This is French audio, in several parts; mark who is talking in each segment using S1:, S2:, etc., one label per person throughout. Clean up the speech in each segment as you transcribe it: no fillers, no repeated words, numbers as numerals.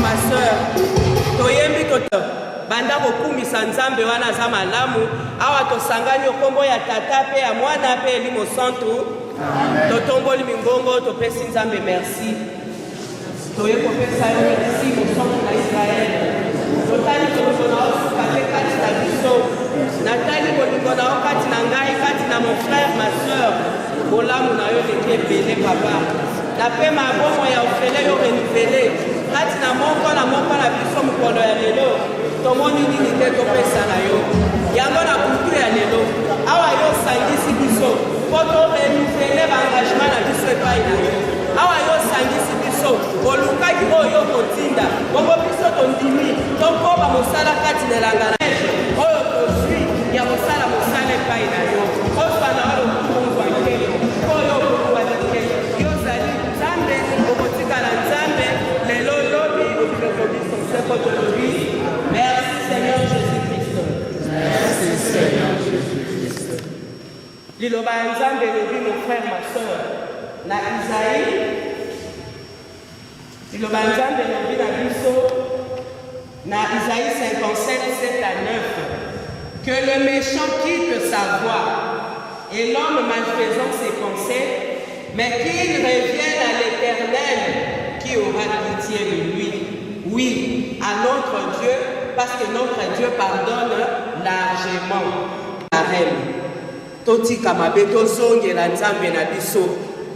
S1: ma soeur, toyembi toto banda kokumisa nzambe wana za malamu awa tosangani okombo ya tata pe ya mwana pe elimo santu totomboli mingongo topesi nzambe merci toye kopesa yo merci mosantu na Israel totali kolingo na osuka te kati na biso natali kolingo na yo kati na ngai kati na mon frère ma soeur bolamu na yo leki ebele papa napema bomo ya ofele yo renuvele kati na moko na biso mokolo ya lelo tomoni nini te topesa na yo yango na kulture ya lelo awa yo osangisi biso po to renuvele baengagement na biso epai na yo awa yo osangisi biso olukaki oyo kotinda bongo biso tondimi tokoba mosala kati na elanga na oyo tozwi ya kosala mosala epai na yo osana oyo okungwa nkelo oyo okungwa nkelo yo ozali nzambe okotikala nzambe lelo lobi obiloko biso nseko tolobi merci Seigneur Jésus-Christ.
S2: Merci Seigneur Jésus-Christ.
S1: Liloba ya nzambe elobi mon frère ma soeur na Isaïe liloba ya nzambe elobi na biso na Isaïe 57, 7 à 9 que le méchant quitte sa voie et l'homme malfaisant ses pensées, mais qu'il revienne à l'Éternel qui aura pitié de lui. Oui, à notre Dieu, parce que notre Dieu pardonne largement. Amen. Toti kamabe tozongela nzambe na biso.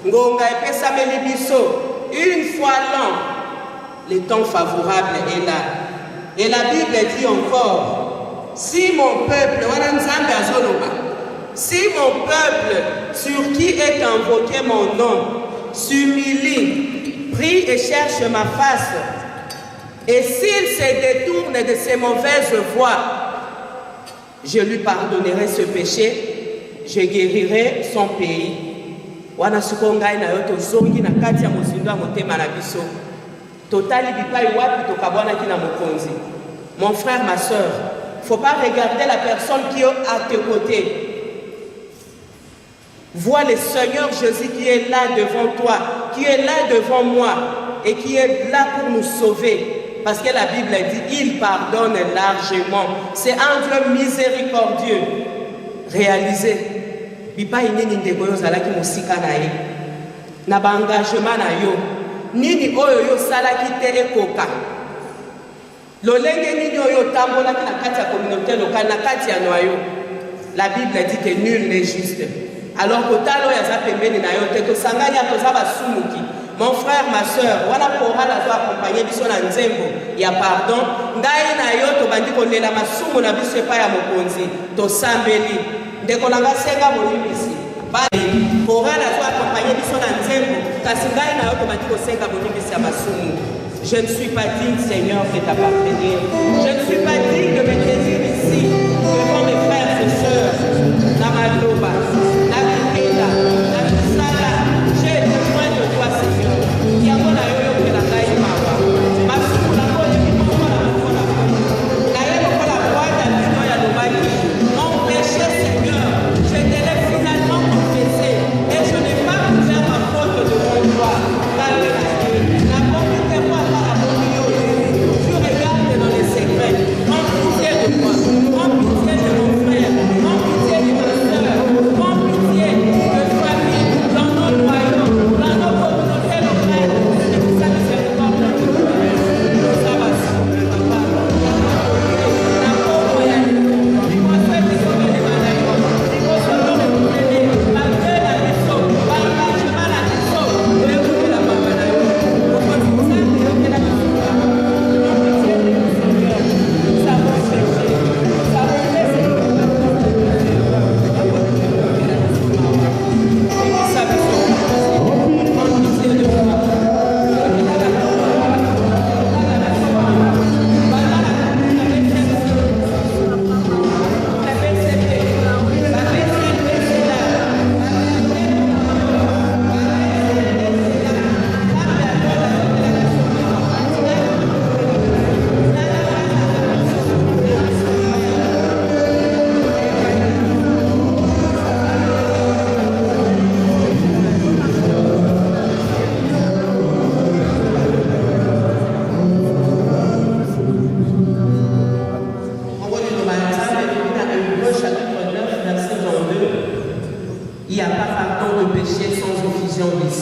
S1: Ngonga epesameli biso. Une fois l'an, le temps favorable est là. Et la Bible dit encore, si mon peuple, si mon peuple sur qui est invoqué mon nom, s'humilie, prie et cherche ma face, et s'il se détourne de ses mauvaises voies, je lui pardonnerai ce péché, je guérirai son pays. Wana sukongai na yoto zongi na kati ya mozindo ya motema na biso. Totali bipai wapi tokabwana kina mokonzi. Mon frère, ma soeur, faut pas regarder la personne qui est à tes côtés. Vois le Seigneur Jésus qui est là devant toi, qui est là devant moi et qui est là pour nous sauver. Parce que la Bible dit, il pardonne largement. C'est un Dieu miséricordieux. Réalisé. Bipa inini ndeko yo zalaki musika na ye. Na ba engagement na yo. Nini oyo yo salaki te ekoka. Lolenge nini oyo tambolaki na kati ya communauté locale na kati ya noyo. La Bible dit que nul n'est juste. Alors kotalo ya za pembeni na yo te to sanganya to za basumuki. Mon frère, ma soeur, wana chorale azo accompagner biso na nzembo ya pardon. Ngai na yo to bandi kolela masumu na biso epa ya mokonzi. To sambeli. Ndeko nanga senga bolibisi. Bali chorale azo accompagner biso na nzembo. Kasi ngai na yo to bandi ko senga bolibisi ya masumu. Je ne suis pas digne, Seigneur, de t'appartenir. Je ne suis pas digne de me tenir ici devant mes frères et sœurs. Namaloba, Nakikeda, Nakisala. J'ai besoin de toi, Seigneur. Yamona yoyo ke la ngai mawa. Masuku na kole moko na moko na kole. Na yelo kola kwada bino ya lobaki. Mon péché, Seigneur, je te l'ai finalement confessé et je n'ai pas couvert ma faute devant toi. La bonté moi dans la bonté. Je regarde dans les secrets. En pitié de moi. En pitié de mon frère. En pitié de ma soeur. En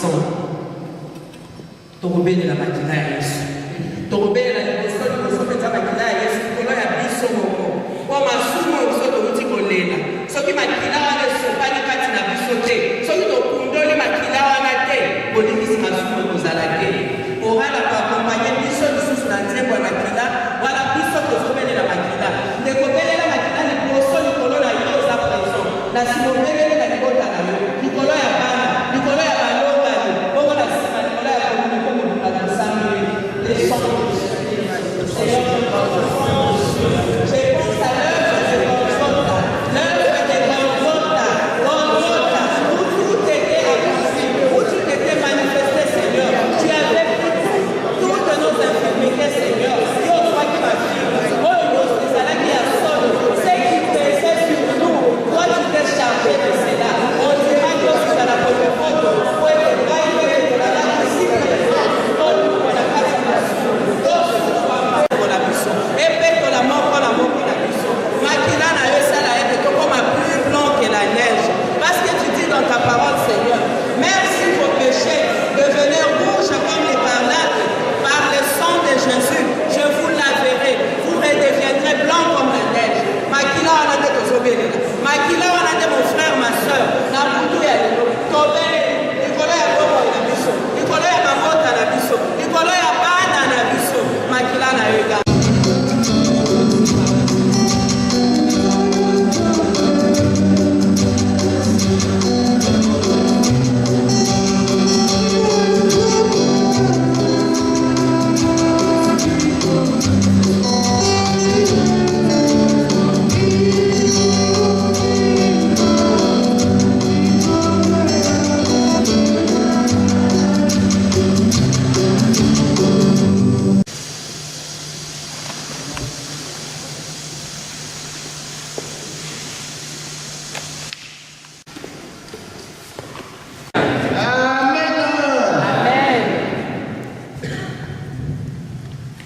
S1: puissant. Torobele la makila ya Yesu. Torobele la liboso penza makila ya Yesu. Kolo ya biso moko. Po masumo biso toruti kolela. Soki makila wana esopani kati na biso te. Soki tokundoli makila wana te. Bolingisi masumo kozala te. Orala ko accompagner biso lisusu na nzembo ya makila. Wala biso tozobele la makila. Ndekobele la makila liboso likolo na yo oza présent. Na simobele na libota na yo. Likolo ya bana. Likolo ya balongani. Bongo na sima likolo ya komuni komuni na kusami. Les sons. Seigneur, je pense à l'œuvre de Golgotha. L'œuvre de Golgotha. Golgotha. Où tout était accompli. Où tout était manifesté, Seigneur. Tu avais pris toutes nos infirmités, Seigneur. Yo, toi qui m'as pris. Oh, yo, c'est ça là qui a sonné. C'est qui pesait sur nous. Toi, tu t'es chargé de cela. On dira que c'est à la première fois que vous pouvez le bailler de la langue ici. Parce que tu dis dans ta parole, Seigneur, merci vos péchés devenir rouges comme l'écarlate par le sang de Jésus. Je vous laverai, vous redeviendrez blanc comme la neige. Makila on a de Tozobele, Makila on a de mon frère, ma soeur, Nabudu ya Lelo, Tobe, Nicolas ya Bobo na biso, Nicolas ya Mamota na biso, Nicolas ya Bana na biso, Makila na Yoga.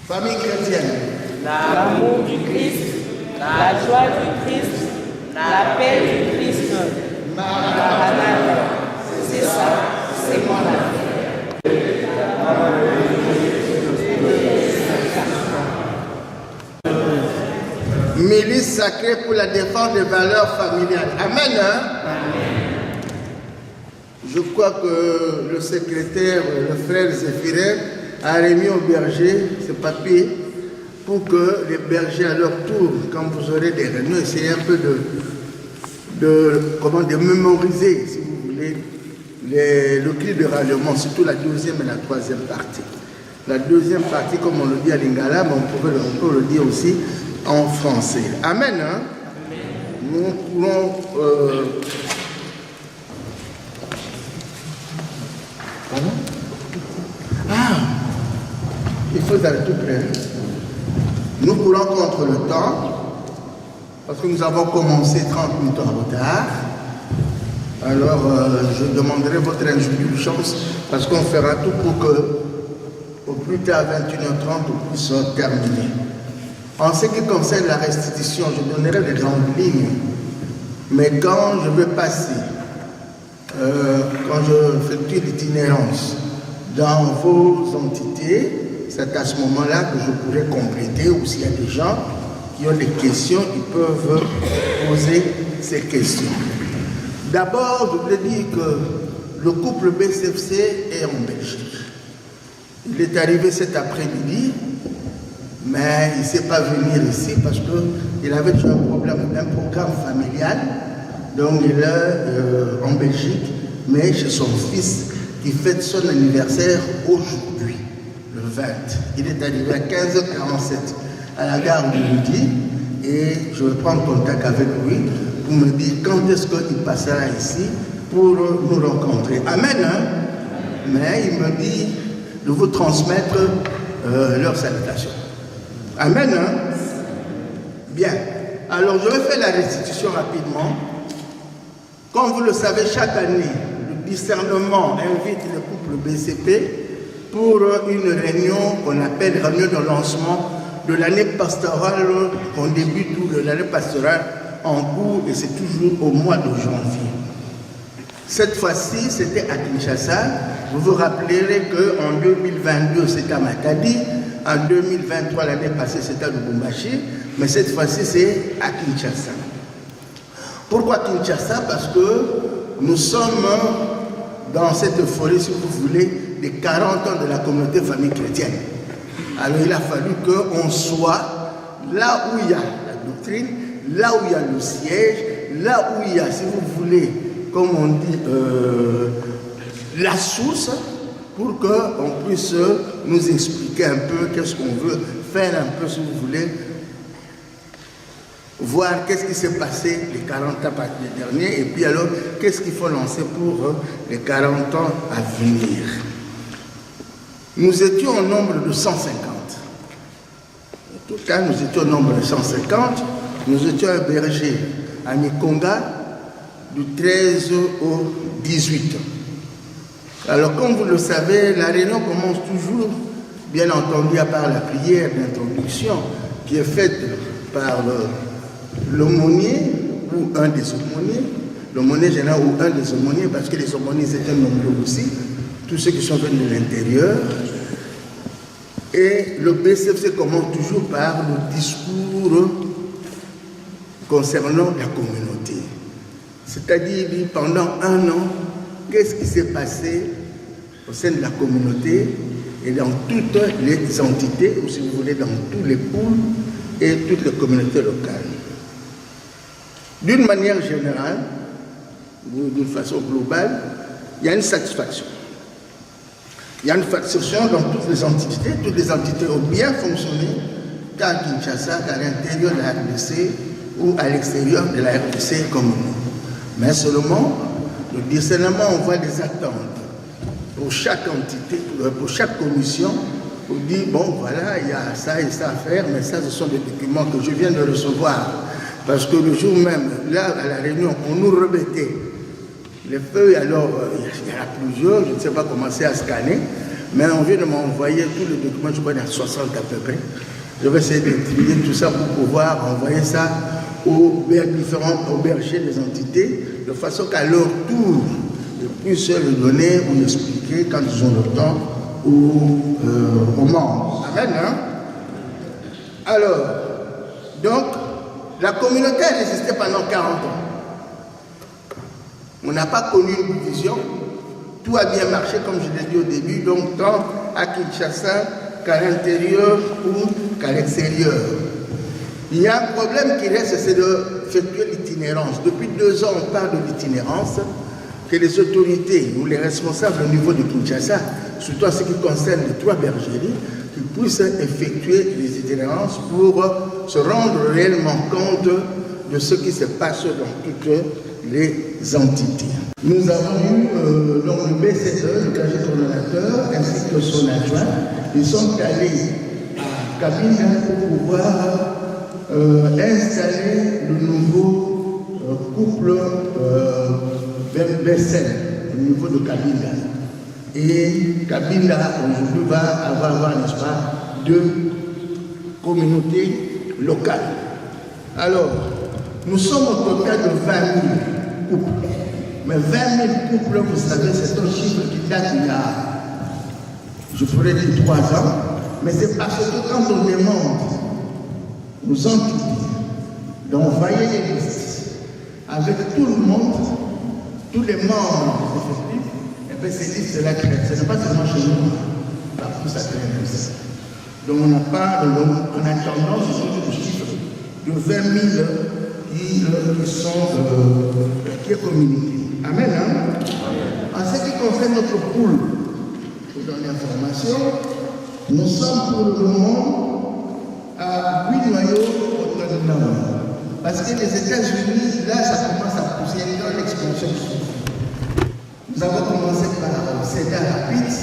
S3: Famille chrétienne.
S1: L'amour du Christ, la joie du Christ, la paix du Christ. Maranatha. C'est ça, c'est mon affaire.
S3: Milice sacrée pour la défense des valeurs familiales. Amen. Hein? Je crois que le secrétaire, le frère Zéphirin, a remis au berger ce papier pour que les bergers à leur tour, quand vous aurez des réunions, essayez un peu de mémoriser, si vous voulez, le cri de ralliement, surtout la deuxième et la troisième partie. La deuxième partie, comme on le dit à Lingala, mais on peut le dire aussi en français. Amen. Hein? Nous pourrons... il faut aller tout près. Nous courons contre le temps, parce que nous avons commencé 30 minutes en retard. Alors, je demanderai votre indulgence, parce qu'on fera tout pour que, au plus tard, 21h30, on puisse terminer. En ce qui concerne la restitution, je donnerai les grandes lignes. Mais quand je vais passer, quand je fais l'itinérance dans vos entités, c'est à ce moment-là que je pourrais compléter, ou s'il y a des gens qui ont des questions, ils peuvent poser ces questions. D'abord, je voulais dire que le couple BCFC est en Belgique. Il est arrivé cet après-midi, mais il ne sait pas venir ici parce qu'il avait déjà un problème, un programme familial. Donc il est en Belgique, mais chez son fils qui fête son anniversaire aujourd'hui, le 20. Il est arrivé à 15h47 à la gare de midi et je vais prendre contact avec lui pour me dire quand est-ce qu'il passera ici pour nous rencontrer. Amen. Hein? Mais il me dit de vous transmettre leurs salutations. Amen. Hein? Bien. Alors je vais faire la restitution rapidement. Comme vous le savez, chaque année, le discernement invite le couple BCP pour une réunion qu'on appelle réunion de lancement de l'année pastorale. On débute de l'année pastorale en cours et c'est toujours au mois de janvier. Cette fois-ci, c'était à Kinshasa. Vous vous rappellerez qu'en 2022, c'était à Matadi, en 2023, l'année passée, c'était à Lubumbashi, mais cette fois-ci, c'est à Kinshasa. Pourquoi Kinshasa? Parce que nous sommes dans cette forêt, si vous voulez, des 40 ans de la communauté famille chrétienne. Alors il a fallu qu'on soit là où il y a la doctrine, là où il y a le siège, là où il y a, si vous voulez, comme on dit, la source, pour qu'on puisse nous expliquer un peu qu'est-ce qu'on veut faire un peu, si vous voulez, voir qu'est-ce qui s'est passé les 40 ans derniers et puis alors qu'est-ce qu'il faut lancer pour les 40 ans à venir. Nous étions au nombre de 150. En tout cas, nous étions au nombre de 150. Nous étions hébergés à Nikonga du 13 au 18. Alors, comme vous le savez, la réunion commence toujours, bien entendu, à part la prière d'introduction qui est faite par l'aumônier ou un des aumôniers, l'aumônier général ou un des aumôniers, parce que les aumôniers étaient nombreux aussi, tous ceux qui sont venus de l'intérieur. Et le BCFC commence toujours par le discours concernant la communauté. C'est-à-dire, pendant un an, qu'est-ce qui s'est passé au sein de la communauté et dans toutes les entités, ou si vous voulez, dans tous les pôles et toutes les communautés locales. D'une manière générale, ou d'une façon globale, il y a une satisfaction. Il y a une satisfaction dans toutes les entités. Toutes les entités ont bien fonctionné, qu'à Kinshasa, qu'à l'intérieur de la RDC ou à l'extérieur de la RDC comme nous. Mais seulement, le discernement, on voit des attentes pour chaque entité, pour chaque commission, pour dire, bon, voilà, il y a ça et ça à faire, mais ça, ce sont des documents que je viens de recevoir. Parce que le jour même, là, à la réunion, on nous remettait les feuilles, alors, il y en a plusieurs, je ne sais pas comment c'est à scanner, mais on vient de m'envoyer tous les documents, je crois qu'il y en a 60 à peu près. Je vais essayer d'étudier tout ça pour pouvoir envoyer ça aux différents bergers des entités, de façon qu'à leur tour, ils puissent le donner ou l'expliquer quand ils ont le temps aux membres. Amen, hein? Alors, donc, la communauté a résisté pendant 40 ans. On n'a pas connu une division. Tout a bien marché, comme je l'ai dit au début, donc tant à Kinshasa qu'à l'intérieur ou qu'à l'extérieur. Il y a un problème qui reste, c'est d'effectuer l'itinérance. Depuis 2 ans, on parle de l'itinérance, que les autorités ou les responsables au niveau de Kinshasa, surtout en ce qui concerne les 3 bergeries, qu'ils puissent effectuer les itinérances pour se rendre réellement compte de ce qui se passe dans toutes les entités. Nous avons eu donc le BCE, le casier coordonnateur, ainsi que son adjoint. Ils sont allés à Kabinda pour pouvoir installer le nouveau couple Bessel au niveau de Kabinda. Et Kabinda aujourd'hui va avoir, n'est-ce pas, 2 communautés locales. Alors, nous sommes au total de 20 000 couples. Mais 20 000 couples, vous savez, c'est un chiffre qui date il y a, je pourrais dire 3 ans, mais c'est parce que quand on demande aux entités d'envoyer les listes avec tout le monde, tous les membres des effectifs, et bien ces listes-là créent. Ce n'est pas seulement chez nous, partout ça crée comme ça. Donc on n'a pas, on a tendance, ce sont des chiffres de 20 000 qui est communiqué. Amen, hein? En ce qui concerne notre pool, pour donner information, nous sommes pour le moment à 8 noyaux au Nord. Parce que les États-Unis, là, ça commence à pousser dans l'expansion. Nous avons commencé par Cedar Rapids,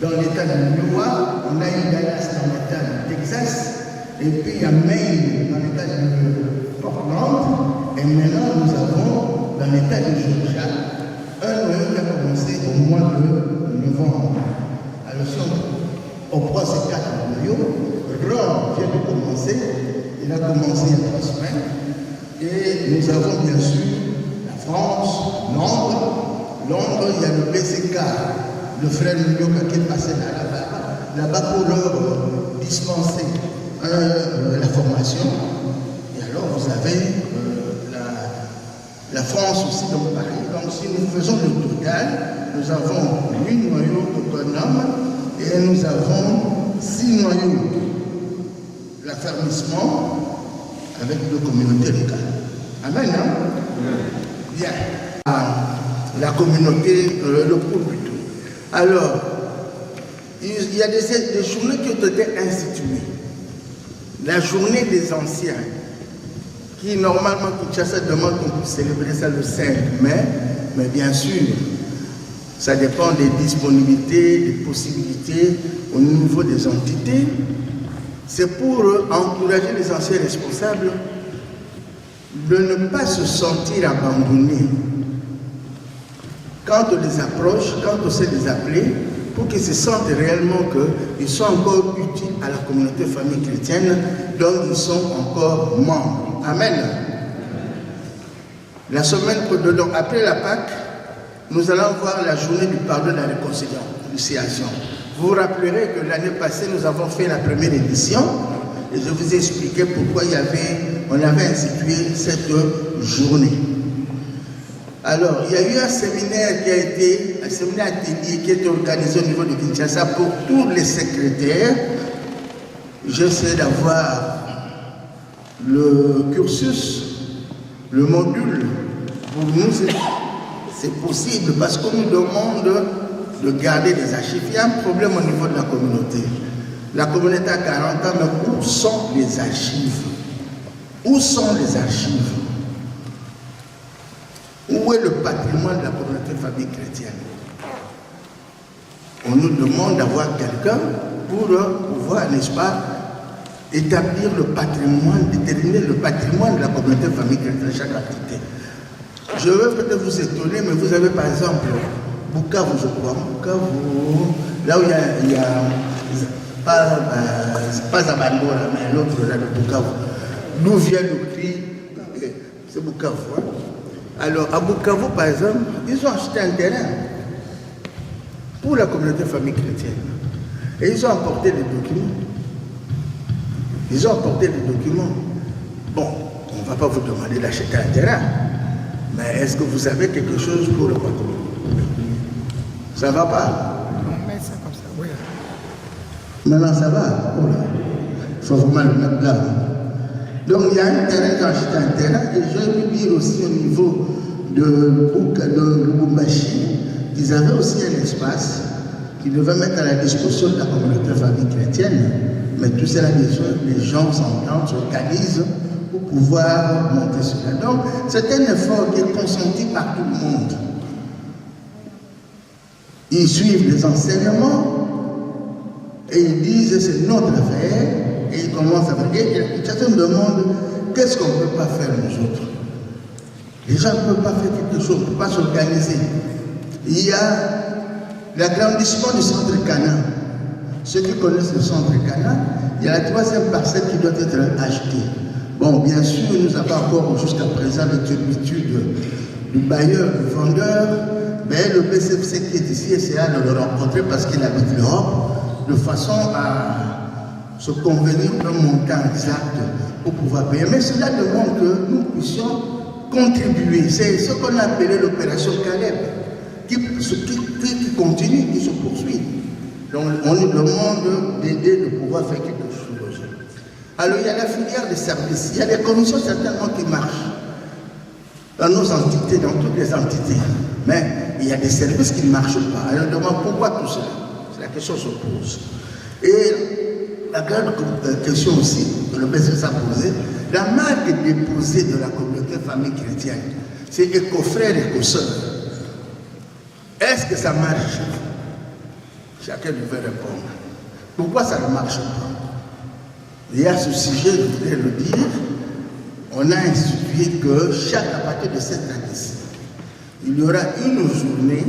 S3: dans l'État de Iowa, on a eu Dallas dans l'État du Texas, et puis il y a Maine dans l'État de Portland, et maintenant nous avons dans l'État de Georgia un noyau qui a commencé au mois de novembre. Alors si on prend ces 4 noyaux, Rome vient de commencer, il a commencé il y a 3 semaines, et nous avons bien sûr la France, Londres, il y a le BCK le frère Nyoka qui est passé là-bas pour leur dispenser la formation. Et alors vous avez la France aussi, donc Paris. Donc si nous faisons le total, nous avons 8 noyaux autonomes et nous avons 6 noyaux d'affermissement avec 2 communautés locales. Amen, hein? Bien. La communauté, le pôle plutôt. Alors, il y a des journées qui ont été instituées. La journée des anciens, qui normalement Kinshasa demande qu'on puisse célébrer ça le 5 mai, mais bien sûr, ça dépend des disponibilités, des possibilités au niveau des entités. C'est pour encourager les anciens responsables de ne pas se sentir abandonnés. Quand on les approche, quand on sait les appeler, pour qu'ils se sentent réellement qu'ils sont encore utiles à la communauté famille chrétienne, donc ils sont encore membres. Amen. La semaine donc après la Pâque, nous allons voir la journée du pardon et de la réconciliation. Vous vous rappellerez que l'année passée, nous avons fait la première édition et je vous ai expliqué pourquoi on avait institué cette journée. Alors, il y a eu un séminaire atelier qui a été organisé au niveau de Kinshasa pour tous les secrétaires. J'essaie d'avoir le cursus, le module. Pour nous, c'est possible parce qu'on nous demande de garder les archives. Il y a un problème au niveau de la communauté. La communauté a 40 ans, mais où sont les archives? Où sont les archives? Où est le patrimoine de la communauté famille chrétienne? On nous demande d'avoir quelqu'un pour pouvoir, n'est-ce pas, établir le patrimoine, déterminer le patrimoine de la communauté famille chrétienne, chaque entité. Je vais peut-être vous étonner, mais vous avez par exemple Bukavu, je crois, Bukavu, là où il y a pas Zabandora, mais l'autre là de Bukavu. D'où vient le cri? C'est Bukavu. Hein? Alors, à Bukavu, par exemple, ils ont acheté un terrain pour la communauté famille chrétienne. Et ils ont apporté les documents. Bon, on ne va pas vous demander d'acheter un terrain. Mais est-ce que vous avez quelque chose pour le patrimoine? Ça ne va pas?
S2: Non, mais ça comme ça, oui.
S3: Maintenant, ça va? Oh là. Il faut vraiment le mettre là. Donc, il y a un terrain, j'ai acheté un terrain, et je peux dire aussi au niveau de Lubumbashi, ils avaient aussi un espace qu'ils devaient mettre à la disposition de la communauté famille chrétienne. Mais tout cela, les gens s'entendent, s'organisent pour pouvoir monter cela. Donc, c'est un effort qui est consenti par tout le monde. Ils suivent les enseignements et ils disent c'est notre affaire et ils commencent à faire. Et chacun me demande qu'est-ce qu'on ne peut pas faire nous autres. Les gens ne peuvent pas faire quelque chose, on ne peut pas s'organiser. Il y a l'agrandissement du centre Cana. Ceux qui connaissent le centre Cana, il y a la 3e parcelle qui doit être achetée. Bon, bien sûr, nous avons encore jusqu'à présent les turpitudes du bailleur, du vendeur, mais le BCFC qui est ici essaiera de le rencontrer parce qu'il habite l'Europe, de façon à se convenir d'un montant exact pour pouvoir payer. Mais cela demande que nous puissions contribuer. C'est ce qu'on a appelé l'opération Caleb, qui continue, qui se poursuit. Donc on nous demande d'aider, de pouvoir faire quelque chose. Alors il y a la filière des services, il y a des commissions certainement qui marchent dans nos entités, dans toutes les entités. Mais il y a des services qui ne marchent pas. Alors on demande pourquoi tout cela. C'est la question se pose. Et la grande question aussi, que le BCFC a posée, la marque déposée de la communauté famille chrétienne, c'est éco-frères et éco-sœurs. Est-ce que ça marche? Chacun devait répondre. Pourquoi ça ne marche pas? Et à ce sujet, je voudrais le dire, on a institué que à partir de cette année-ci, il y aura une journée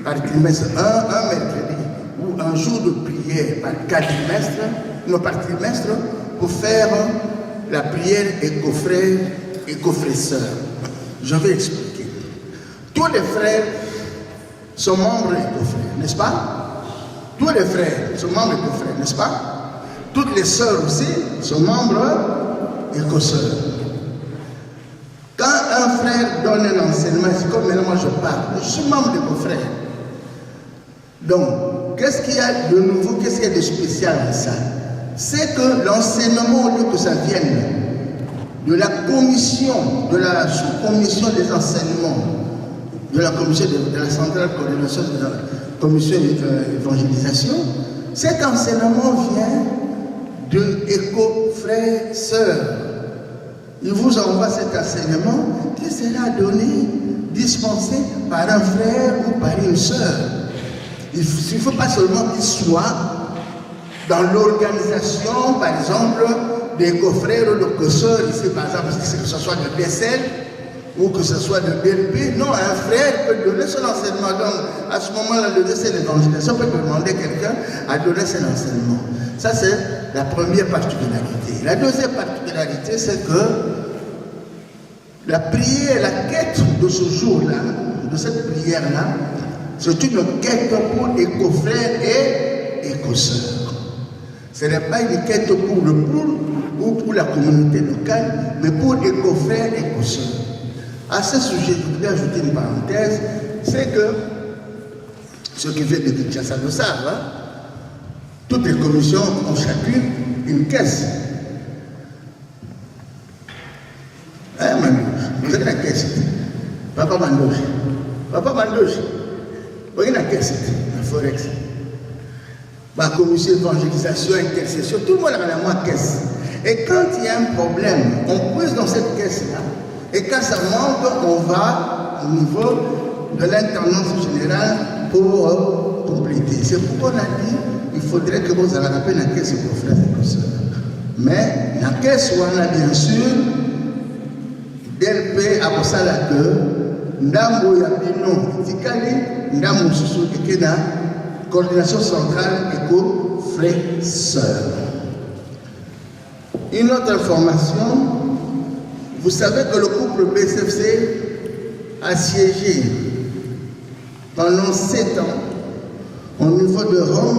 S3: par trimestre, un mercredi, ou un jour de prière par trimestre, pour faire la prière éco-frères et éco-frères-sœurs. Je vais expliquer. Tous les frères sont membres éco-frères, n'est-ce pas? Tous les frères sont membres éco-frères, n'est-ce pas? Toutes les sœurs aussi sont membres éco-sœurs. Quand un frère donne un enseignement, c'est comme maintenant moi je parle, je suis membre d'éco-frères. Donc, qu'est-ce qu'il y a de nouveau, qu'est-ce qu'il y a de spécial dans ça? C'est que l'enseignement, au lieu que ça vienne de la commission, de la sous-commission des enseignements, de la commission de la centrale coordination de la commission d'évangélisation, cet enseignement vient de éco-frères, sœurs. Il vous envoie cet enseignement qui sera donné, dispensé par un frère ou par une sœur. Il ne faut pas seulement qu'il soit dans l'organisation, par exemple, des coffrères ou de cosseurs, ici par exemple, que ce soit de BSL ou que ce soit de BLP. Non, un frère peut donner son enseignement. Donc, à ce moment-là, le décès de l'évangélisation peut demander quelqu'un à donner son enseignement. Ça, c'est la première particularité. La deuxième particularité, c'est que la prière, la quête de ce jour-là, de cette prière-là, c'est une quête pour éco-frères et éco-sœurs. Ce n'est pas une quête pour le pôle ou pour la communauté locale, mais pour éco-frères et éco-sœurs. À ce sujet, je voudrais ajouter une parenthèse, c'est que ceux qui viennent de Kinshasa le savent, hein, toutes les commissions ont chacune une caisse. Hein, Mandoge, vous avez la caisse. Papa Mandoge. Papa Mandoge. Vous avez la caisse, la Forex. La commission d'évangélisation, intercession, tout le monde a la même caisse. Et quand il y a un problème, on puise dans cette caisse-là. Et quand ça manque, on va au niveau de l'intendance générale pour compléter. C'est pourquoi on a dit il faudrait que vous ayez la peine la caisse pour frères et sœurs. Mais la caisse, on a bien sûr DLP à Bossala que Ndambo Yabino Tikali, Ndambo Soussou Kekena, coordination centrale éco frères sœurs. Une autre information, vous savez que le couple BCFC a siégé pendant 7 ans au niveau de Rome,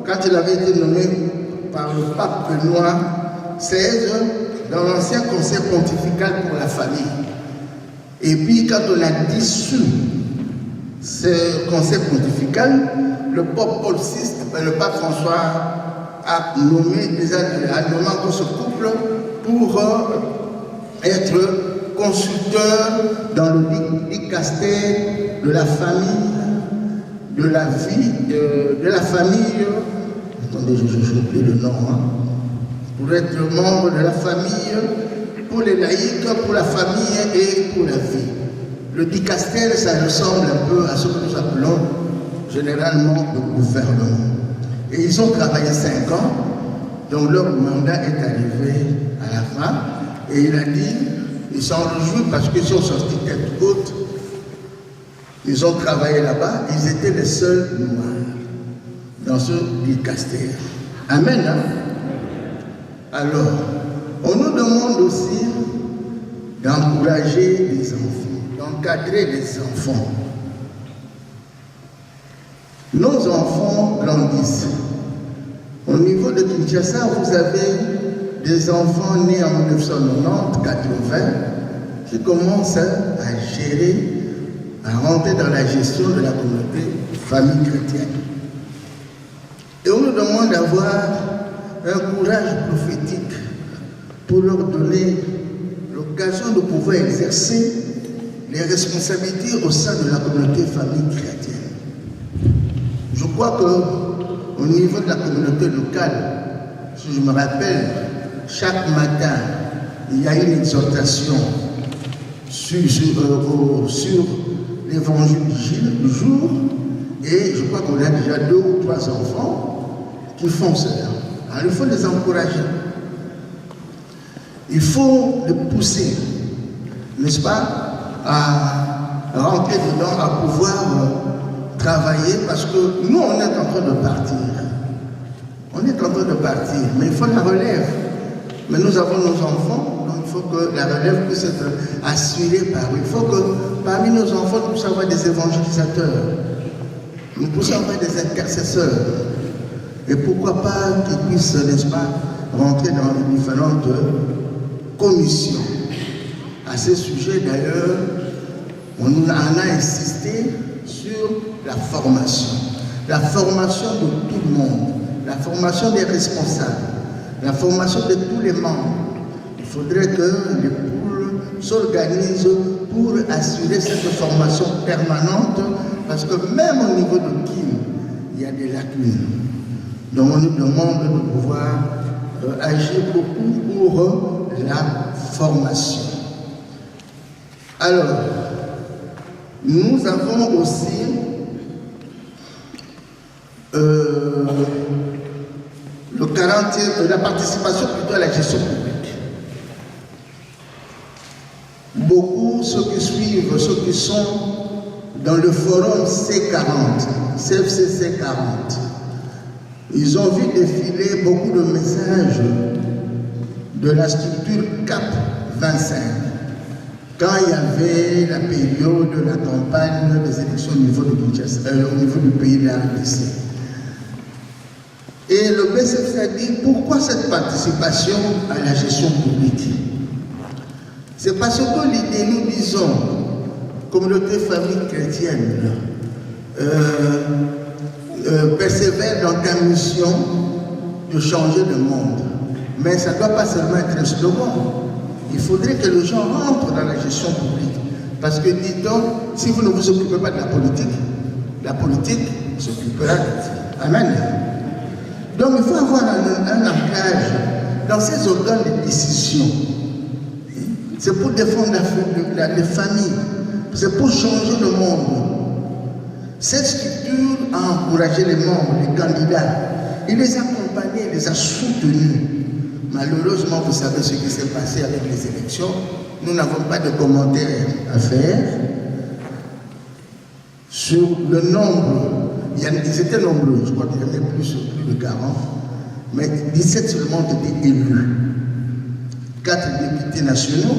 S3: quand il avait été nommé par le pape Benoît XVI dans l'ancien conseil pontifical pour la famille. Et puis quand on a dissous ce conseil pontifical, le pape Paul VI, le pape François a nommé encore ce couple pour être consulteur dans le dicaster de la famille, de la vie, de la famille. Attendez, je oublie le nom. Hein. Pour être membre de la famille, pour les laïcs, pour la famille et pour la vie. Le dicaster, ça ressemble un peu à ce que nous appelons généralement le gouvernement. Et ils ont travaillé 5 ans, donc leur mandat est arrivé à la fin. Et il a dit, ils s'en réjouissent parce qu'ils sont sortis tête haute. Ils ont travaillé là-bas, ils étaient les seuls noirs dans ce dicaster. Amen. Hein? Alors, on nous demande aussi d'encourager les enfants, d'encadrer les enfants. Nos enfants grandissent. Au niveau de Kinshasa, vous avez des enfants nés en 1990-80 qui commencent à gérer, à rentrer dans la gestion de la communauté famille chrétienne. Et on nous demande d'avoir un courage prophétique pour leur donner l'occasion de pouvoir exercer les responsabilités au sein de la communauté famille chrétienne. Je crois qu'au niveau de la communauté locale, si je me rappelle, chaque matin, il y a une exhortation sur l'évangile du jour, et je crois qu'on a déjà 2 ou 3 enfants qui font cela. Alors il faut les encourager. Il faut les pousser, n'est-ce pas, à rentrer dedans, à pouvoir travailler, parce que nous, on est en train de partir. On est en train de partir, mais il faut la relève. Mais nous avons nos enfants, donc il faut que la relève puisse être assurée par eux. Il faut que parmi nos enfants, nous puissions avoir des évangélisateurs, nous puissions avoir des intercesseurs. Et pourquoi pas qu'ils puissent, n'est-ce pas, rentrer dans les différentes commissions. À ce sujet, d'ailleurs, on a insisté sur la formation. La formation de tout le monde, la formation des responsables, la formation de tous les membres. Il faudrait que les poules s'organisent pour assurer cette formation permanente, parce que même au niveau de Kim, il y a des lacunes. Donc on nous demande de pouvoir agir beaucoup pour la formation. Alors, nous avons aussi la participation plutôt à la gestion publique. Beaucoup, ceux qui suivent, ceux qui sont dans le forum C40, CFCC 40, ils ont vu défiler beaucoup de messages de la structure CAP 25. Quand il y avait la période de la campagne des élections au niveau de Kinshasa, au niveau du pays de la RDC. Et le BCF a dit, pourquoi cette participation à la gestion publique? C'est parce que l'idée, nous disons, communauté famille chrétienne, persévère dans ta mission de changer le monde. Mais ça ne doit pas seulement être un slogan. Il faudrait que les gens rentrent dans la gestion publique. Parce que, dit-on, si vous ne vous occupez pas de la politique s'occupera de vous. Amen. Donc il faut avoir un ancrage dans ces organes de décision. C'est pour défendre les familles. C'est pour changer le monde. Cette structure a encouragé les membres, les candidats. Il les a accompagnés, il les a soutenus. Malheureusement, vous savez ce qui s'est passé avec les élections. Nous n'avons pas de commentaires à faire sur le nombre. Ils étaient nombreux, je crois qu'il y en avait plus de 40, mais 17 seulement ont été élus. 4 députés nationaux,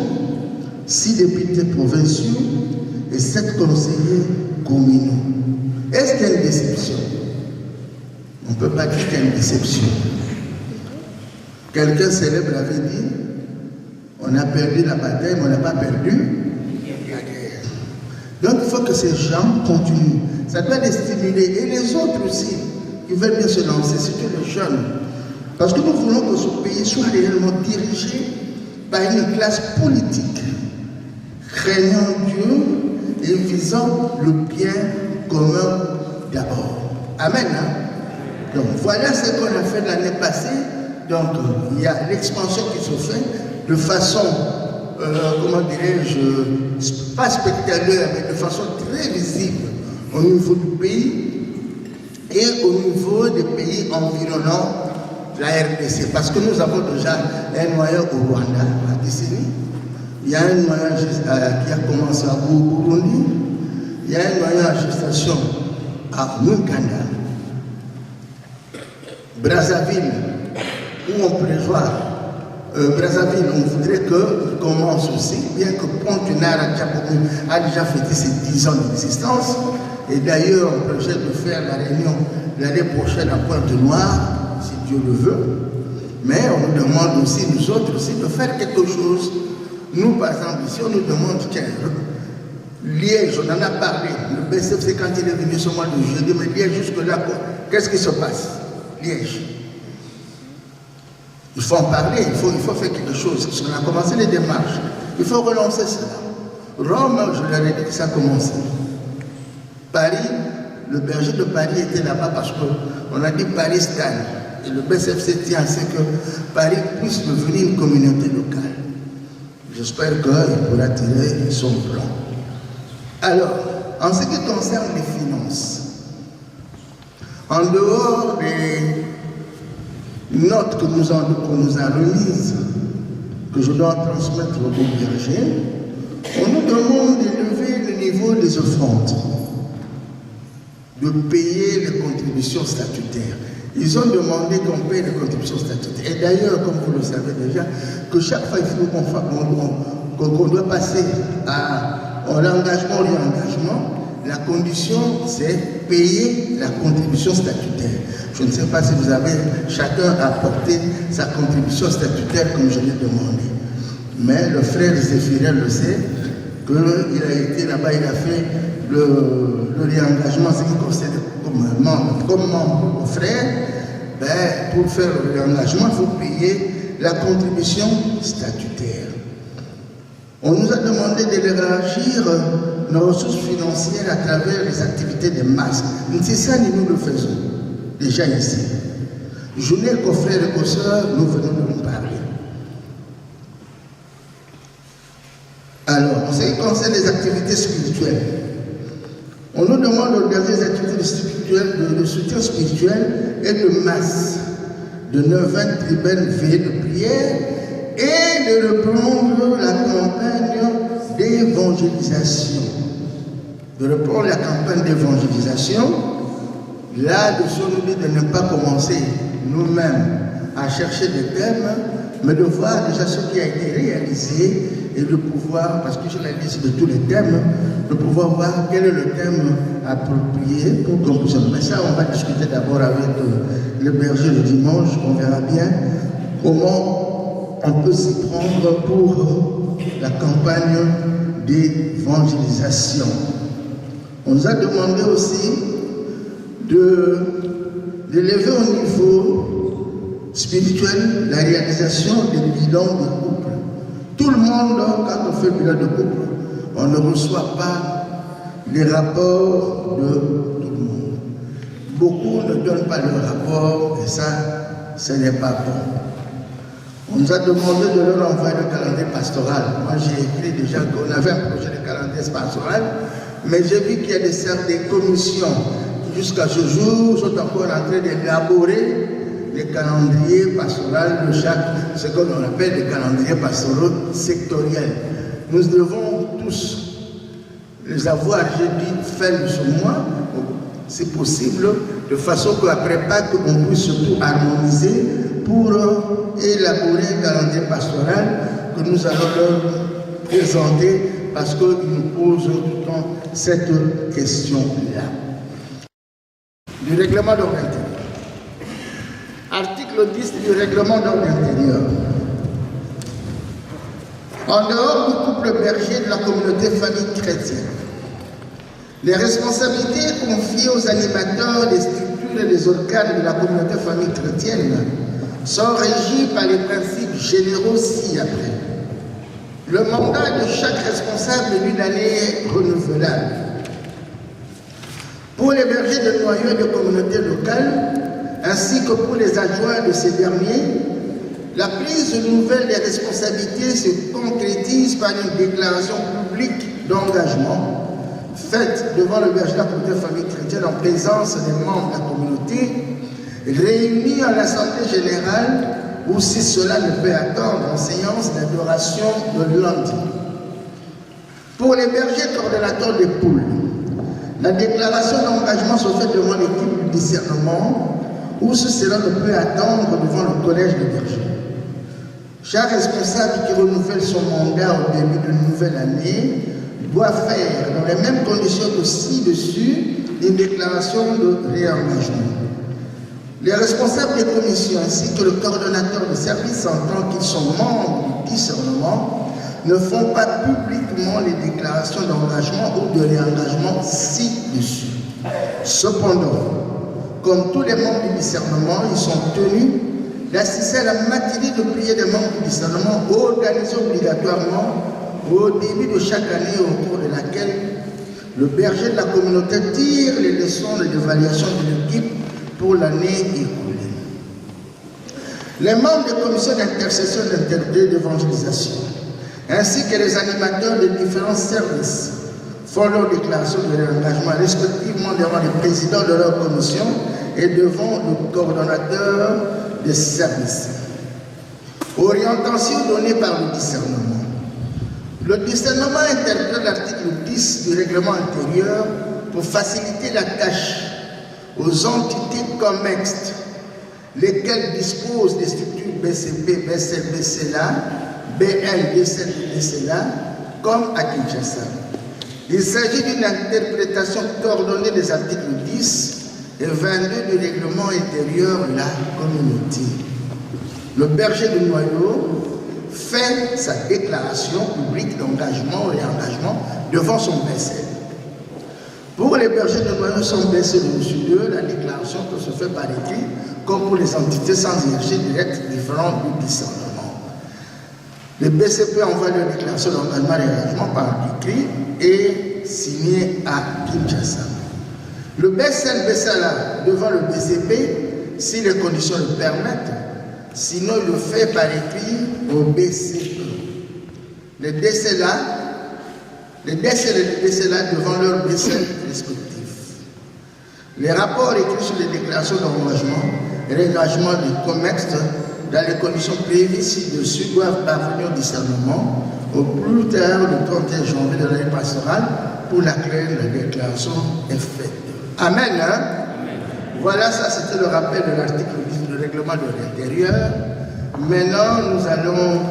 S3: 6 députés provinciaux et 7 conseillers communaux. Est-ce qu'il y a une déception? On ne peut pas dire qu'il y a une déception. Quelqu'un célèbre avait dit, on a perdu la bataille, mais on n'a pas perdu la guerre. Donc il faut que ces gens continuent. Ça doit les stimuler. Et les autres aussi, qui veulent bien se lancer, surtout les jeunes. Parce que nous voulons que ce pays soit réellement dirigé par une classe politique, craignant Dieu et visant le bien commun d'abord. Amen. Hein? Donc voilà ce qu'on a fait l'année passée. Donc il y a l'expansion qui se fait de façon, comment dirais-je, pas spectaculaire, mais de façon très visible au niveau du pays et au niveau des pays environnants la RDC. Parce que nous avons déjà un noyau au Rwanda, à Kisini. Il y a un noyau qui a commencé à Burundi. Il y a un noyau en gestation à Mukanda. Brazzaville, où on prévoit, Brazzaville, on voudrait qu'il commence aussi, bien que Pointe-Noire a déjà fêté ses 10 ans d'existence. Et d'ailleurs, on projette de faire la réunion l'année prochaine à Pointe-Noire, si Dieu le veut. Mais on nous demande aussi, nous autres aussi, de faire quelque chose. Nous, par exemple, ici, on nous demande, tiens, Liège, on en a parlé. Le BCF, c'est quand il est venu ce mois de jeudi, mais Liège, jusque-là, qu'est-ce qui se passe? Liège. Il faut en parler, il faut faire quelque chose. On a commencé les démarches. Il faut relancer cela. Rome, je leur ai dit que ça a commencé. Paris, le berger de Paris était là-bas parce qu'on a dit Paris stagne. Et le BCFC tient à ce que Paris puisse devenir une communauté locale. J'espère qu'il pourra tirer son plan. Alors, en ce qui concerne les finances, en dehors des notes que nous a remises, que je dois transmettre au berger, on nous demande d'élever le niveau des offrandes de payer les contributions statutaires. Ils ont demandé qu'on paye les contributions statutaires. Et d'ailleurs, comme vous le savez déjà, que chaque fois il faut qu'on doit passer à l'engagement ou réengagement, la condition c'est payer la contribution statutaire. Je ne sais pas si vous avez chacun apporté sa contribution statutaire comme je l'ai demandé. Mais le frère Zéphirel le sait, qu'il a été là-bas, il a fait le réengagement, ce qui concerne comme membre au frère. Ben, pour faire le réengagement, il faut payer la contribution statutaire. On nous a demandé d'élargir nos ressources financières à travers les activités de masse. C'est ça, nous le faisons déjà ici. Journée qu'aux frères et aux sœurs, nous venons de nous parler. Alors, en ce qui concerne les activités spirituelles, on nous demande d'organiser des activités spirituelles, de soutien spirituel et de masse, de 9-20 tribunales veillées de prière et de reprendre la campagne d'évangélisation. De reprendre la campagne d'évangélisation, là-dessus, on nous dit de ne pas commencer nous-mêmes à chercher des thèmes, mais de voir déjà ce qui a été réalisé et de pouvoir, parce que je l'ai dit de tous les thèmes, de pouvoir voir quel est le thème approprié pour qu'on puisse. Mais ça, on va discuter d'abord avec le berger le dimanche, on verra bien comment on peut s'y prendre pour la campagne d'évangélisation. On nous a demandé aussi d'élever au niveau spirituel la réalisation des bilans de couple. Tout le monde, quand on fait le bilan de couple, on ne reçoit pas les rapports de tout le monde. Beaucoup ne donnent pas le rapport et ça, ce n'est pas bon. On nous a demandé de leur envoyer le calendrier pastoral. Moi, j'ai écrit déjà qu'on avait un projet de calendrier pastoral, mais j'ai vu qu'il y a des commissions qui, jusqu'à ce jour, sont encore en train d'élaborer les calendriers pastoraux de chaque, ce qu'on appelle les calendriers pastoraux sectoriels. Nous devons tous les avoir, j'ai dit, faire ce mois, c'est possible, de façon qu'après Pâques, on puisse surtout harmoniser pour élaborer un calendrier pastoral que nous allons leur présenter parce qu'ils nous posent tout le temps cette question-là. Du règlement d'ordre intérieur. Article 10 du règlement d'ordre intérieur. En dehors du couple berger de la communauté famille chrétienne, les responsabilités confiées aux animateurs des structures et des organes de la communauté famille chrétienne sont régies par les principes généraux ci-après. Le mandat de chaque responsable d'une année est renouvelable. Pour les bergers de noyaux et de communautés locales, ainsi que pour les adjoints de ces derniers, la prise de nouvelles des responsabilités se concrétise par une déclaration publique d'engagement faite devant le berger de la communauté famille chrétienne en présence des membres de la communauté, réunis en assemblée générale ou si cela ne peut attendre en séance d'adoration de lundi. Pour les bergers coordonnateurs des poules, la déclaration d'engagement se fait devant l'équipe du discernement ou si cela ne peut attendre devant le collège des bergers. Chaque responsable qui renouvelle son mandat au début d'une nouvelle année doit faire, dans les mêmes conditions que ci-dessus, une déclaration de réengagement. Les responsables des commissions ainsi que le coordonnateur de service en tant qu'ils sont membres du discernement ne font pas publiquement les déclarations d'engagement ou de réengagement ci-dessus. Cependant, comme tous les membres du discernement, ils sont tenus d'assister à la matinée de prière des membres du discernement organisée obligatoirement au début de chaque année au cours de laquelle le berger de la communauté tire les leçons de l'évaluation de l'équipe pour l'année écoulée. Les membres des commissions d'intercession et d'évangélisation, ainsi que les animateurs de différents services, font leur déclaration de réengagement respectivement devant les présidents de leur commission et devant le coordonnateur des services. Orientation donnée par le discernement. Le discernement interprète l'article 10 du règlement intérieur pour faciliter la tâche aux entités commextes, lesquelles disposent des structures BCP, BCL, BCLA, BL, BCL, BCLA, comme à Kinshasa. Il s'agit d'une interprétation coordonnée des articles 10 et 22 du règlement intérieur de la communauté. Le berger de Noyau fait sa déclaration publique d'engagement et engagement devant son BCL. Pour les bergers de Noyau sans BCL de M. 2, la déclaration peut se faire par écrit, comme pour les entités sans hiérarchie directe différentes du discernement. Le BCP envoie leur déclaration d'engagement et engagement par écrit et signé à Kinshasa. Le BCL BCLA devant le BCP, si les conditions le permettent, sinon il le fait par écrit au BCE. Les DCLA et les DCLA devant leur BCL respectifs. Les rapports écrits sur les déclarations d'engagement et l'engagement des COMEX dans les conditions prévues ci-dessus doivent parvenir au discernement au plus tard le 31 janvier de l'année pastorale pour laquelle la déclaration est faite. Amen. Voilà, ça c'était le rappel de l'article 10 du règlement de l'intérieur. Maintenant, nous allons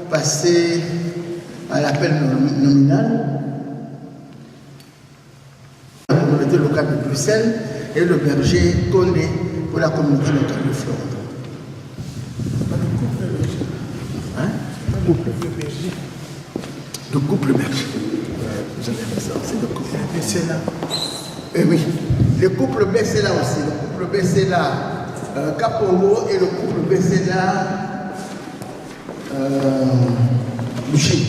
S3: passer à l'appel nominal. La communauté locale de Bruxelles et le berger Condé pour la communauté locale de Flandre. Le couple berger. Vous avez ça, c'est le couple Bessela. Oui, le couple Bessela aussi. Le couple Bessela Kapongo et le couple Bessela Boucher.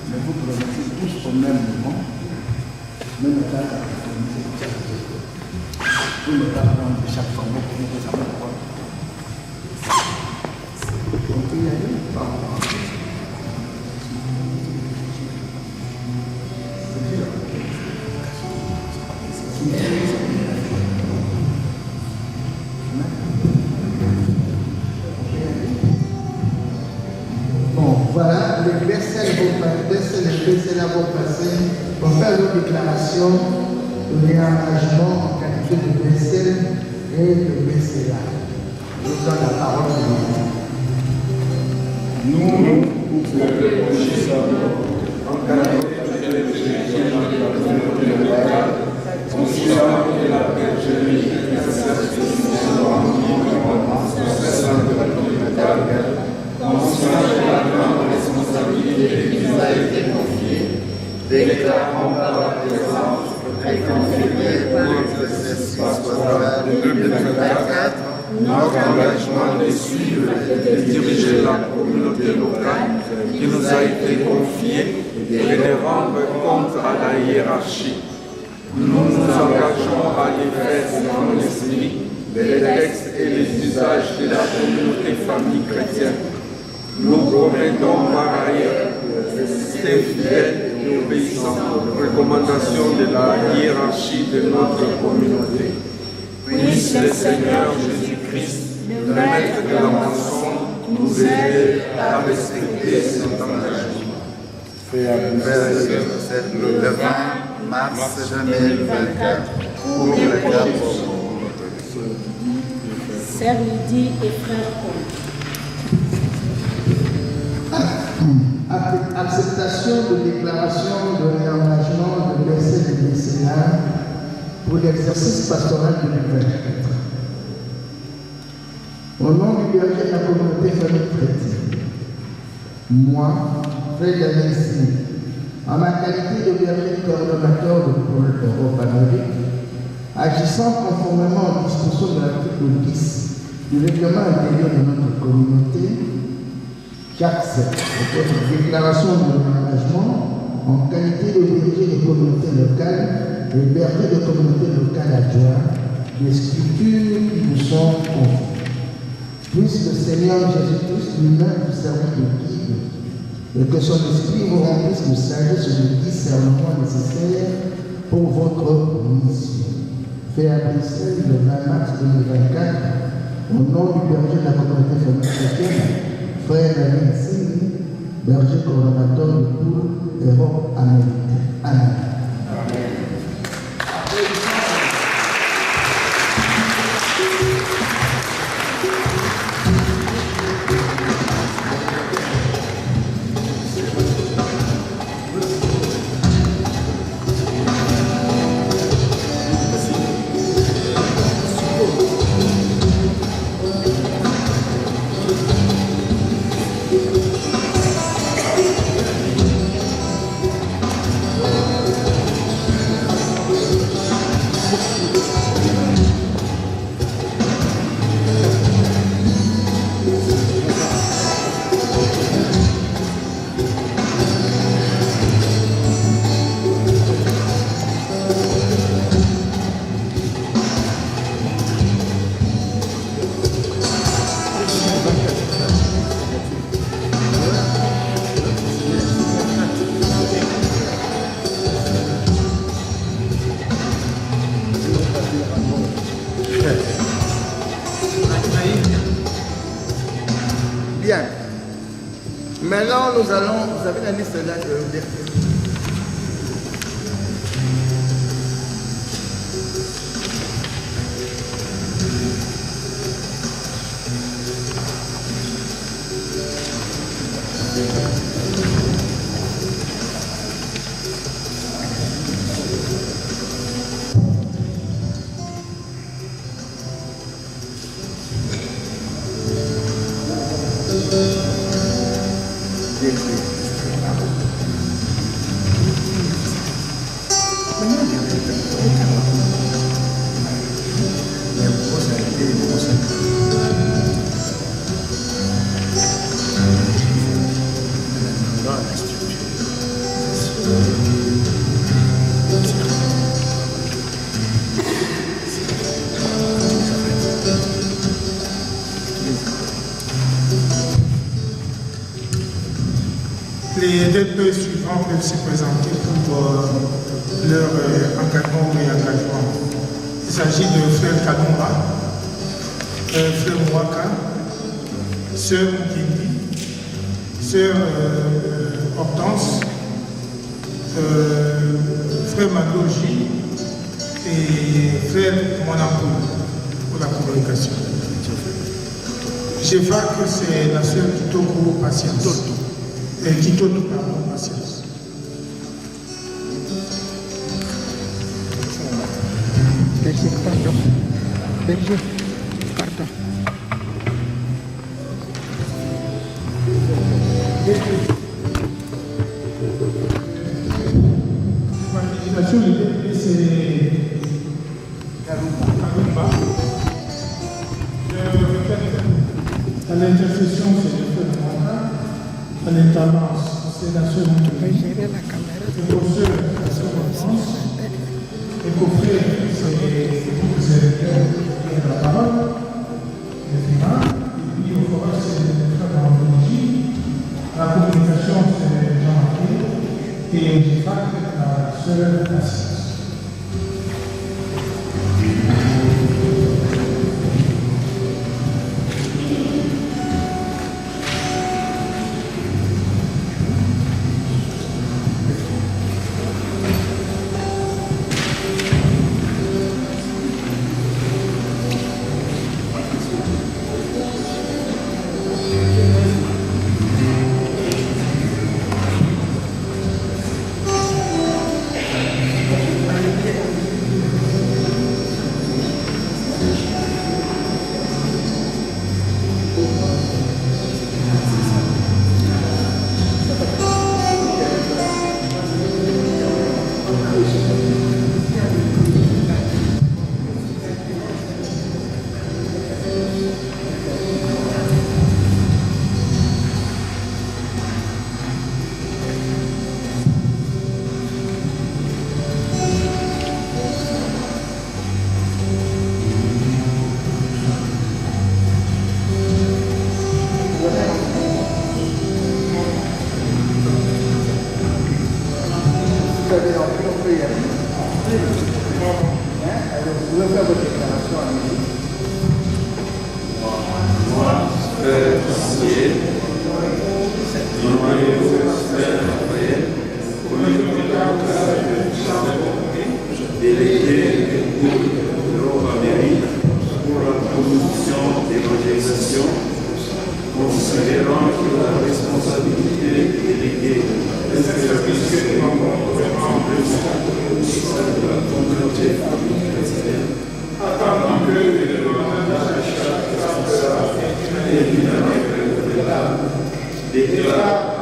S4: Mais vous prononcez tous au même moment, même temps qu'à vous ne pas prendre de chaque fois pour nous avons droit. On peut y aller?
S3: Voilà, les BCL vont passer pour faire une déclaration de réengagement en qualité de BCL et de BCLA. Je vous donne la parole de
S5: nous, le en qualité de dirigeants de la communauté locale, considérant que la bergerie exerce de la communauté locale, conscient de la grande responsabilité qui nous a été confiée, déclarons par la présence et confirmée pour l'exercice pastoral de 2024 notre engagement de suivre et de diriger la communauté locale qui nous a été confiée et de rendre compte à la hiérarchie. Nous nous engageons à y faire dans l'esprit les textes et les usages de la communauté famille chrétienne. Nous promettons par ailleurs de rester fidèles et obéissants aux recommandations de la hiérarchie de notre communauté. Puisse le Seigneur Jésus-Christ, le Maître de la rançon, nous aider à respecter cet engagement.
S6: Fait à Bruxelles le 20 mars 2024 pour le Cap.
S2: Sœur Lydie et frère Paul.
S3: Acceptation de déclaration de réengagement de BCL et BCLA pour l'exercice pastoral 2024. Au nom du berger de la communauté famille chrétienne, moi, frère Daniel Smith, en ma qualité de berger coordonnateur de Pôle Europe Amérique, Agissant conformément aux dispositions de l'article 10 du règlement intérieur de notre communauté, j'accepte votre déclaration de l'engagement en qualité de berger de communauté locale et berger de communauté locale adjoint des structures qui nous sont confiées. Puisse le Seigneur Jésus-Christ lui-même vous servir de guide et que son esprit vous remplisse de sagesse et de discernement nécessaires pour votre mission. Fait à Bruxelles le 20 mars 2024, au nom du berger de la communauté familiale chrétienne, frère David Singh, berger coordonnateur de Tours, Europe, Amérique. Amen.
S4: Bien. Maintenant, nous allons, vous avez la liste là de
S7: Les DP suivants peuvent se présenter pour leur encadrement ou réengagement. Il s'agit de Frère Kalumba, Frère Mwaka, Sœur Mukindi, Sœur Hortense, Frère Madoji et Frère Monampou pour la communication. Je vois que c'est la Sœur Kitoko Patience. Kitoko, pardon, Patience. L'évangélisation du DP, c'est Kalumba. À l'intercession, c'est le frère Mwaka. À l'intendance, c'est la sœur Mukindi. Et pour ceux, la sœur Hortense. Et pour frère, c'est la parole, le FIMA. Et puis au forum, c'est le frère d'Anthologie. La communication, c'est Jean-Marc. Et au GIFAC, la sœur Assise.
S4: pouvez faire votre déclaration à nous.
S5: Moi, frère Sier, délégué du groupe Europe-Amérique pour la promotion d'évangélisation, considérant que la responsabilité déléguée des services de la communauté chrétienne attendant que les déclare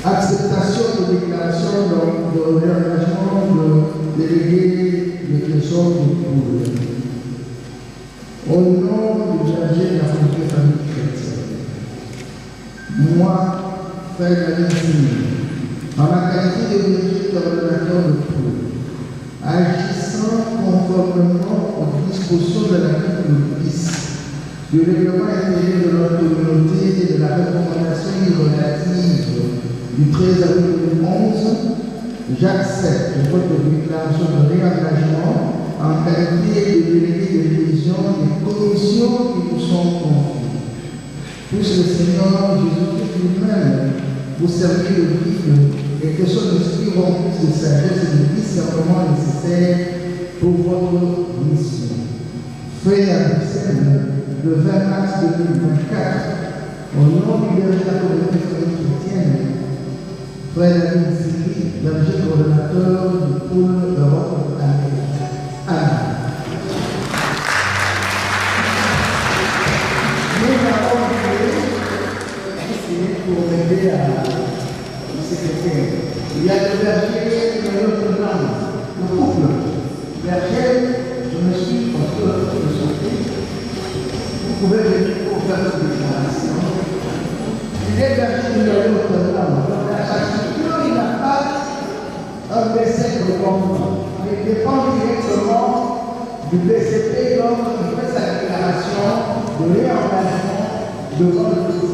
S3: acceptation de déclaration de réengagement de délégué de trésor du poule. Au nom du berger de la communauté famille chrétienne, moi, frère Galine, en la qualité de berger coordonnateur de poule, agissant conformément aux dispositions de l'article 10 du règlement intérieur de notre communauté et de la recommandation relative du 13 avril 2011, j'accepte votre déclaration de réengagement en qualité de délégué de révision des commissions qui nous sont confiées. Puisse le Seigneur Jésus-Christ lui-même vous servir de guide et que son esprit remplisse de sagesse et de discernement nécessaires pour votre mission. Fait à Bruxelles le 20 mars 2024, au nom du berger de la communauté chrétienne, frère David Siri, berger coordonnateur du pôle Europe-Amérique. Amen. Nous avons essayé pour m'aider à le secrétaire. Il y a le berger de notre langue, le couple. Berger, je me suis construit de santé. Vous pouvez venir pour faire cette déclaration. Il est berger de notre langue. Il n'a pas un décès de compte. Il dépend directement du BCP, donc il fait sa déclaration de réengagement devant le BCP.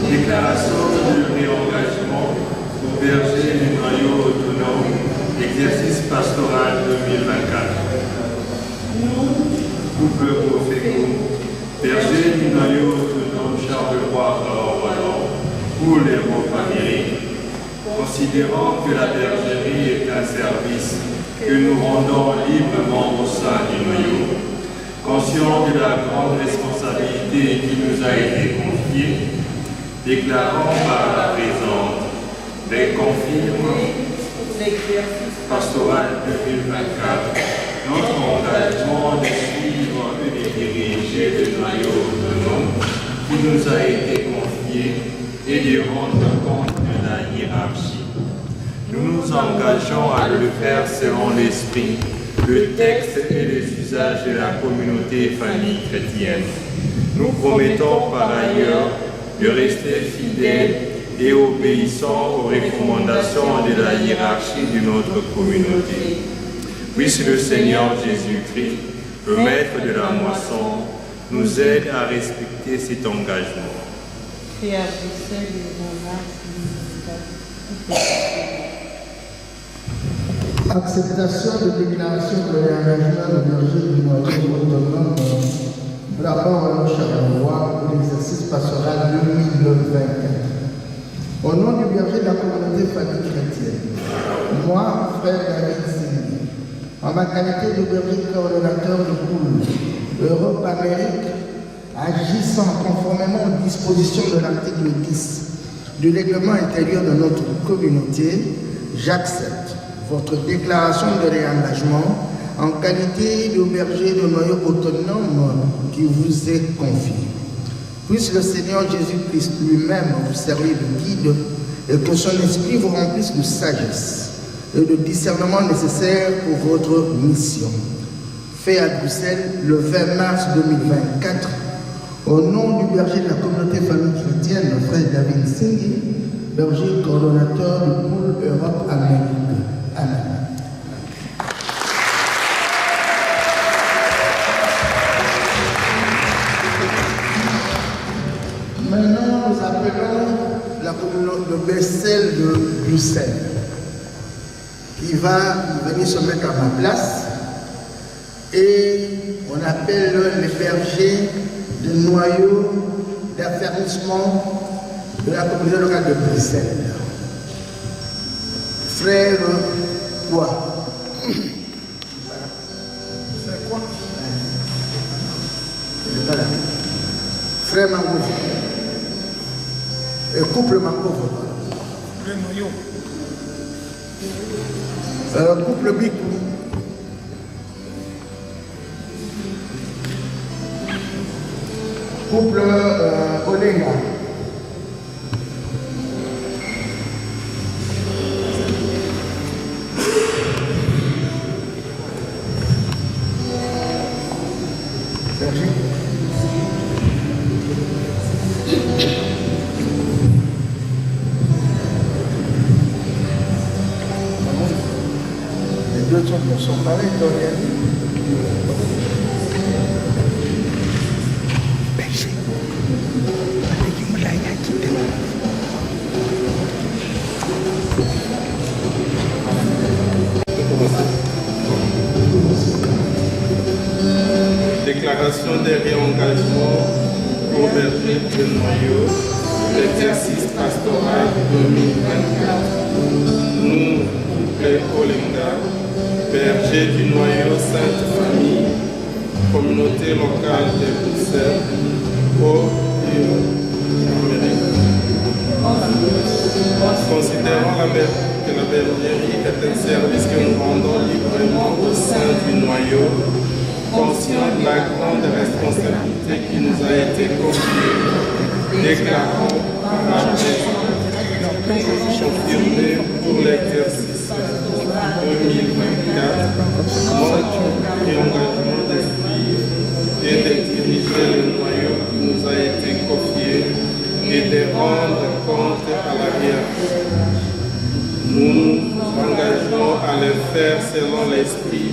S5: Déclaration de réengagement au berger du noyau autonome, exercice pastoral 2024. Couple Proféco, berger du noyau autonome Charleroi pour l'Europe-Amérique, considérant que la bergerie est un service que nous rendons librement au sein du noyau, conscient de la grande responsabilité qui nous a été confiée, déclarant par la présente réconfirme pastoral 2024 notre
S8: le noyau autonome qui nous a été confié et de rendre compte de la hiérarchie. Nous nous engageons à le faire selon l'esprit, le texte et les usages de la communauté et famille chrétienne. Nous promettons par ailleurs de rester fidèles et obéissants aux recommandations de la hiérarchie de notre communauté. Puisse le Seigneur Jésus-Christ, le maître de la moisson, nous aide à respecter cet engagement.
S2: Fait à Bruxelles le 20 mars.
S3: Acceptation de déclaration de l'engagement de berger du noyau autonome de la part de Charleroi pour l'exercice pastoral 2024. Au nom du berger de la communauté famille chrétienne, moi, frère David Singh, en ma qualité de berger coordonnateur de poule Europe-Amérique, agissant conformément aux dispositions de l'article 10 du règlement intérieur de notre communauté, j'accepte votre déclaration de réengagement en qualité de berger de noyau autonome qui vous est confié. Puisse le Seigneur Jésus-Christ lui-même vous servir de guide et que son esprit vous remplisse de sagesse et de discernement nécessaire pour votre mission. Fait à Bruxelles le 20 mars 2024, au nom du berger de la communauté famille chrétienne, le frère David Singh, berger coordonnateur du pôle Europe-Amérique. Amen. Maintenant, nous appelons le Bessel de Bruxelles, qui va venir se mettre à ma place, et on appelle les bergers de noyau d'affermissement de la communauté locale de Bruxelles. Frère quoi? C'est quoi? Il n'est pas là. Frère Mangovo. Et couple Mangovo. Frère Noyo. Couple Bikou. Couple Olenga. Les deux sont pareils,
S8: Déclaration des réengagements pour berger de noyau, l'exercice pastoral 2024. Nous, couple Olenga, berger du noyau Sainte Famille, communauté locale de Bruxelles, au Amérique. Considérons que la bergerie est un service que nous rendons librement au sein du noyau, conscient de la grande responsabilité qui nous a été confiée. Déclarons par la confirmé pour l'exercice 2024 notre engagement d'esprit et de diriger le noyau qui nous a été confié et de rendre compte à la hiérarchie. Nous nous engageons à le faire selon l'esprit,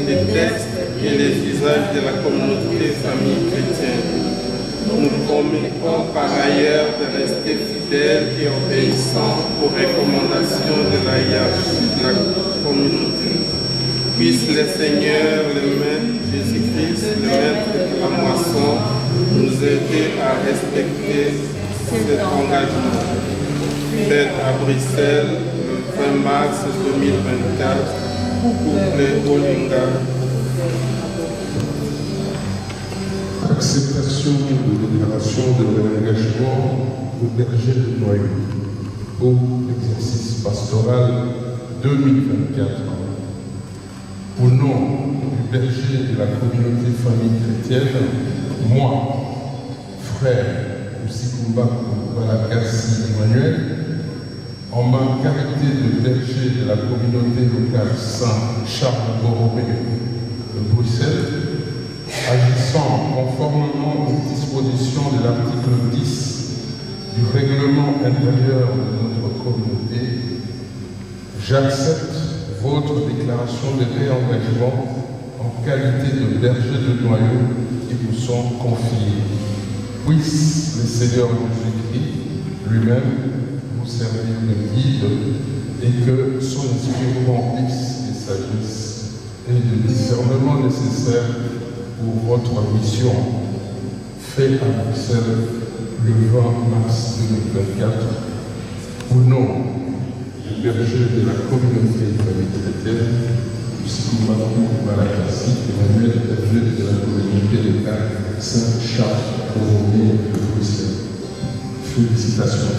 S8: les textes et les usages de la communauté famille chrétienne. Nous promettons par ailleurs de rester fidèles et obéissants aux recommandations de la hiérarchie de la communauté. Puisse le Seigneur, le Maître Jésus-Christ, le Maître de la moisson, nous aider à respecter cet engagement. Fait à Bruxelles le 20 mars 2024, couple Olenga.
S9: Acceptation de déclaration de réengagement au berger de noyau pour l'exercice pastoral 2024. Au nom du berger de la communauté famille chrétienne, moi, frère Usikumba Balakassi Emmanuel, en ma qualité de berger de la communauté locale Saint-Charles-Borromée de Bruxelles, agissant conformément aux dispositions de l'article 10 du règlement intérieur de notre communauté, j'accepte votre déclaration de réengagement en qualité de berger de noyaux qui vous sont confiés. Puisse le Seigneur Jésus-Christ lui-même vous servir de guide et que son esprit remplisse de sagesse et de discernement nécessaire pour votre mission. Fait à Bruxelles le 20 mars 2024 au nom du berger de la communauté de famille chrétienne, Usikumba Balakassi Emmanuel, berger de la communauté locale Saint-Charles-Borromée de Bruxelles. Félicitations.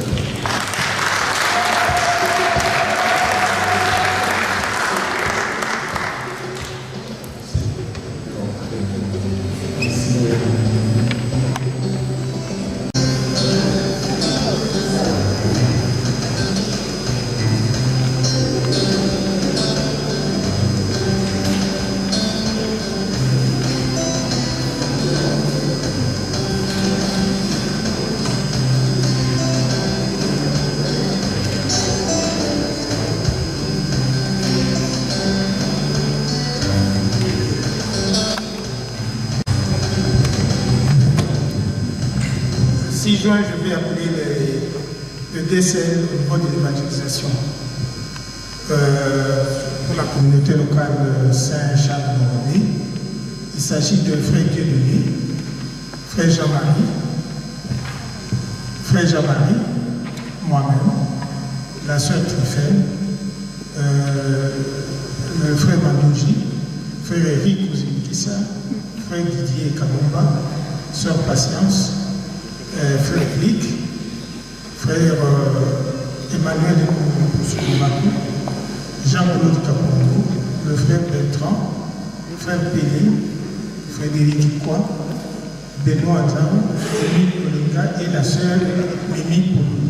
S7: Juin, je vais appeler le décès au niveau de l'évangélisation pour la communauté locale Saint-Charles-Borromée. Il s'agit de frère Dieudonné, frère Jean-Marie, moi-même, la sœur Trifène, le frère Mandouji, frère Eric Ouzimikissa, frère Didier Kabomba, sœur Patience, frère Glick, frère Emmanuel Poussoumakou, Jean-Claude Kapongo, le frère Bertrand, frère Pélé, Frédéric Kwa, Benoît Atao, Émile Olinga et la sœur Mimi Poulou.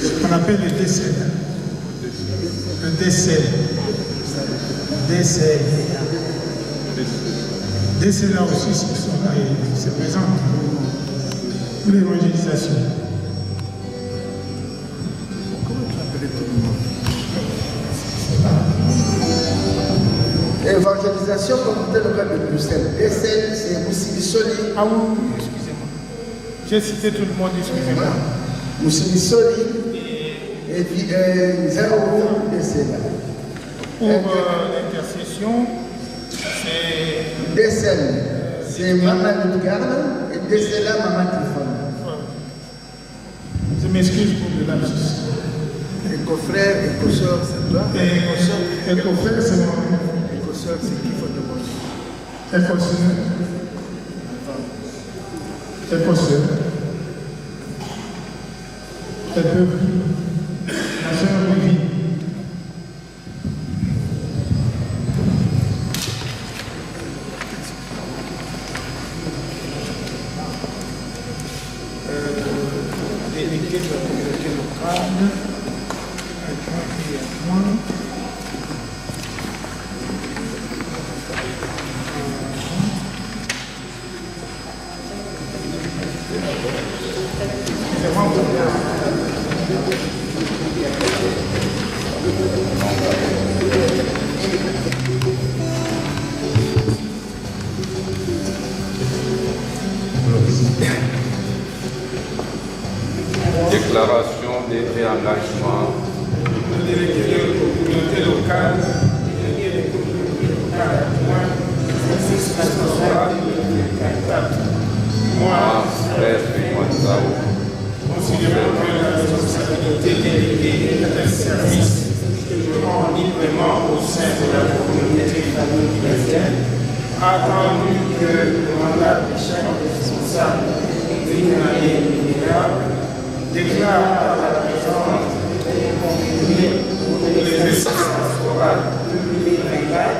S7: Ce qu'on appelle le décès. Le décès. Décès là aussi, ils sont là et ils se présentent pour l'évangélisation.
S3: Évangélisation communauté locale de Bruxelles. Décès, c'est Moussibissoli.
S7: Ah oui, excusez-moi. J'ai cité tout le monde, excusez-moi.
S3: Moussibissoli et Zéro décès là.
S7: Pour l'intercession, c'est
S3: décès, c'est Maman Lutgarde et décès là, Maman Trifon.
S7: Je m'excuse pour le lapsus.
S3: Éco-frère, éco-sœur, c'est toi.
S7: Éco-frère, c'est moi.
S3: Éco-sœur, c'est qui faut demander.
S7: Éco-sœur. Elle peut vivre. La sœur vit. Délégué de la communauté locale, adjoint et adjoint.
S10: Déclaration des réengagements.
S7: Délégué de la communauté locale, délégué de la communauté locale, moi,
S10: frère Fréquentzao,
S7: considérant que la responsabilité déléguée est un service que je rends librement au sein de la communauté famille chrétienne, attendu que le mandat de chaque responsable d'une année minérale déclare par la présence des confinés pour les exercices pastorales 2024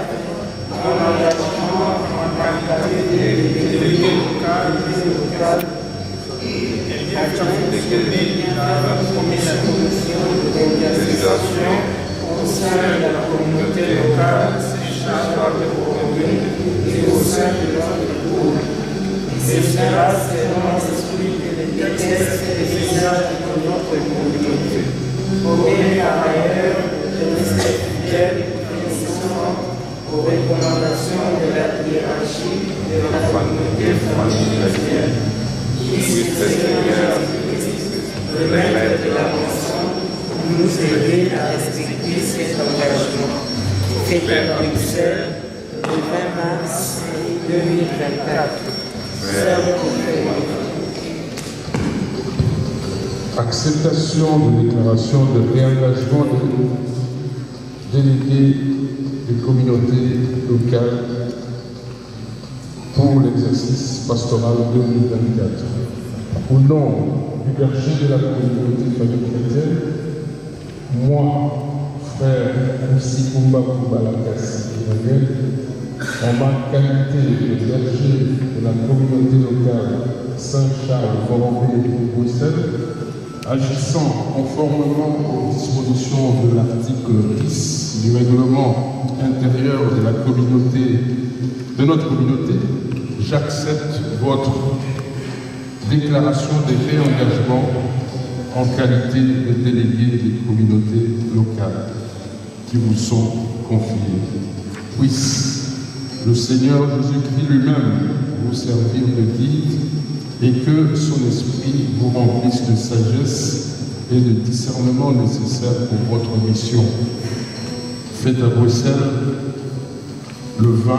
S7: au sein de la communauté locale Saint-Charles de Borromée et au sein de notre Église. Et cela selon l'esprit et les textes et les usages de notre communauté. Obéir par ailleurs de rester fidèle et consistant aux recommandations de la hiérarchie de la communauté chrétienne. Puisse le Seigneur le maître de la nation, nous aider à respecter cet engagement. Fait à Bruxelles le 20 mars 2024.
S9: Acceptation de déclaration de réengagement des délégués des communautés locales pour l'exercice pastoral 2024. Au nom du berger de la communauté famille chrétienne, moi, frère Moussikumba Koubalakassi Emmanuel, en ma qualité de berger de la communauté locale Saint-Charles-Borromée de Bruxelles, agissant conformément aux dispositions de l'article 10 du règlement intérieur de la communauté, de notre communauté, j'accepte votre déclaration de réengagement en qualité de délégué des communautés locales qui vous sont confiées. Puisse le Seigneur Jésus-Christ lui-même vous servir de guide et que son esprit vous remplisse de sagesse et de discernement nécessaires pour votre mission. Faite à Bruxelles le 20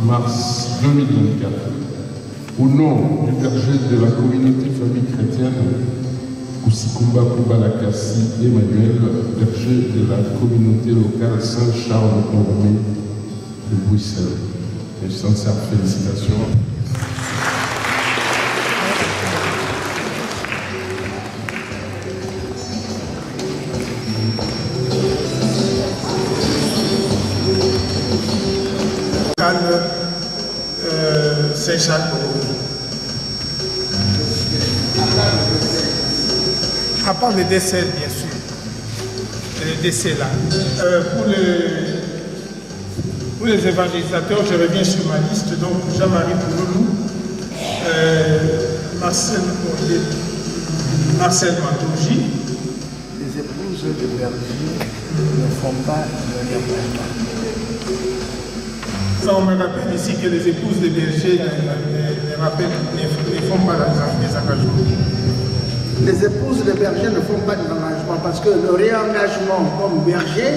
S9: mars 2024. Au nom du berger de la communauté famille chrétienne, Moussikumba Koubalakassi Emmanuel, berger de la communauté locale Saint-Charles-Borromée de Bruxelles. Mes sincères félicitations.
S7: Saint-Charles-Borromée. À part le décès, bien sûr. Le décès là. Pour les évangélisateurs, je reviens sur ma liste. Donc, Jean-Marie Pouloulou, Marcel Mantouji.
S4: Les épouses de berger ne font pas le réengagement.
S7: On me rappelle ici que les épouses de berger ne font pas les engagements.
S3: Les épouses de berger ne font pas d'engagement parce que le réengagement comme berger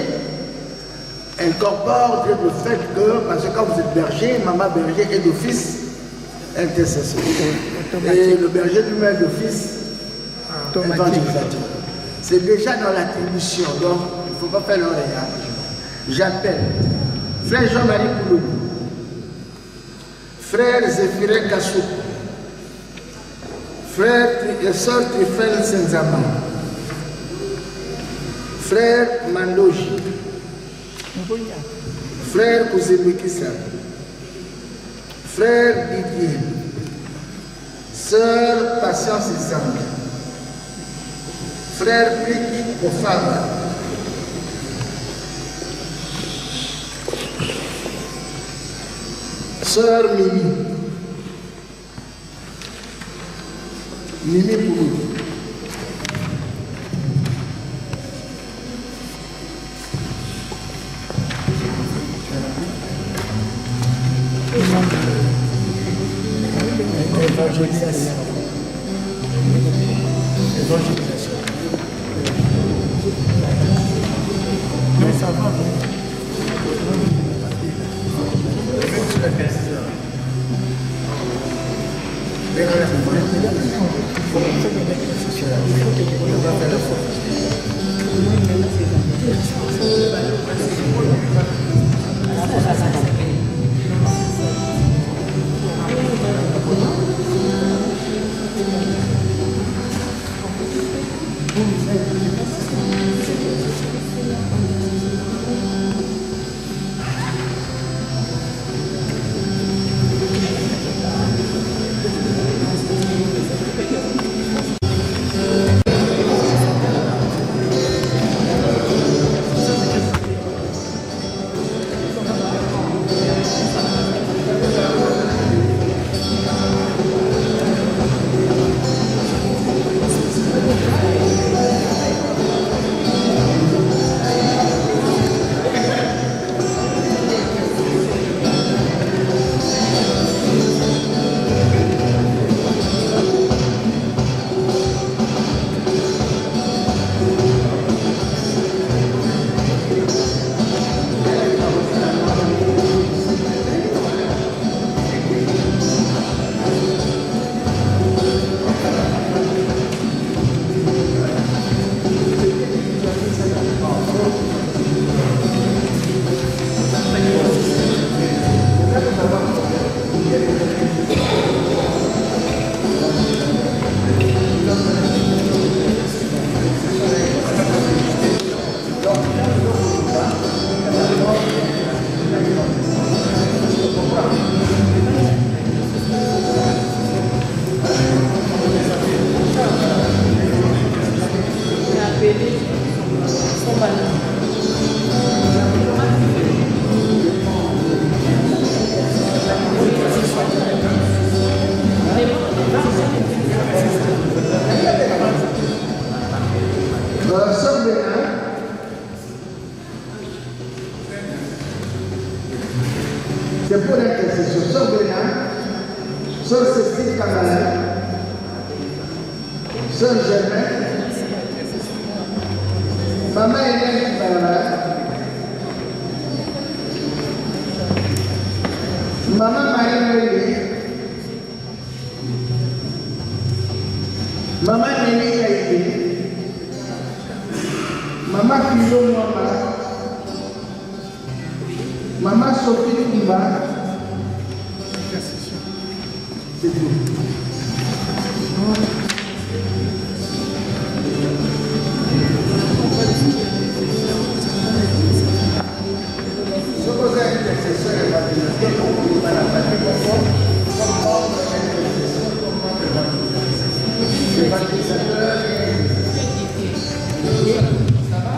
S3: incorpore le fait que, parce que quand vous êtes berger, maman berger est d'office intercesseur. Et le berger lui-même est d'office évangélisateur. C'est déjà dans l'attribution, donc il ne faut pas faire le réengagement. J'appelle frère Jean-Marie Pouloulou, frère Zéphirin Kassou, frère et sœur Trifel Senzama, frère Mandoji, frère Kouzebekissa, frère Didier, sœur Patience Isang, frère Plic Ofaba, sœur Mimi Pouloulou.
S7: Évangélisation. Non, ça va.
S3: C'est pour l'intercession. Sœur Bénin, Sœur Cécile Kamala, Sœur Germaine, Maman Hélène Kamala, Maman Marie-Noël, Maman Néné Kaïdé, Maman Philo Mwamba, Maman Sophie Kumba, c'est tout. Je vous ai intercesseur et maternité pour vous dans la famille conforme, comme membre de l'intercession, comme membre de l'évangélisateur. L'évangélisateur ça va?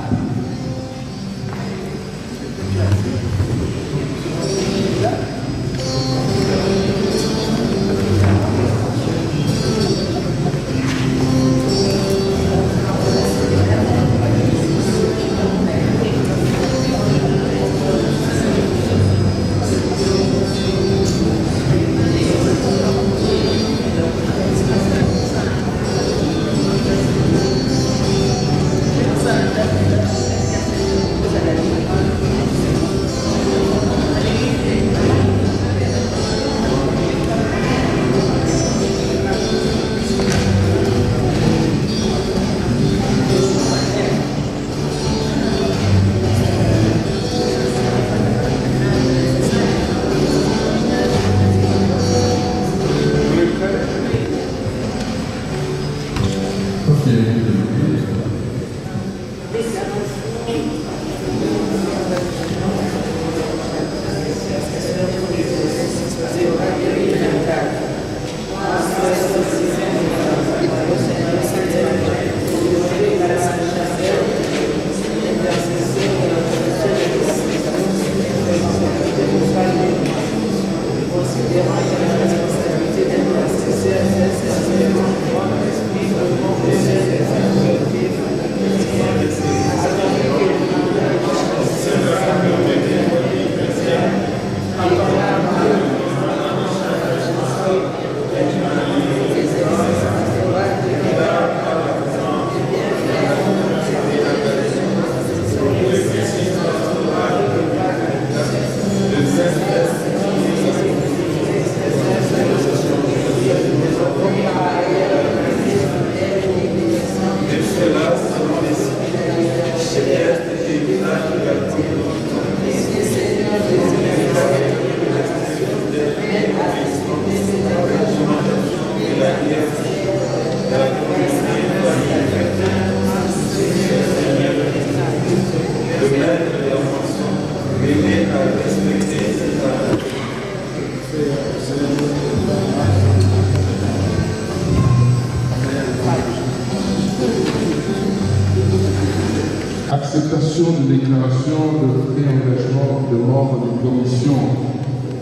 S9: Acceptation de déclaration de réengagement de membres des commissions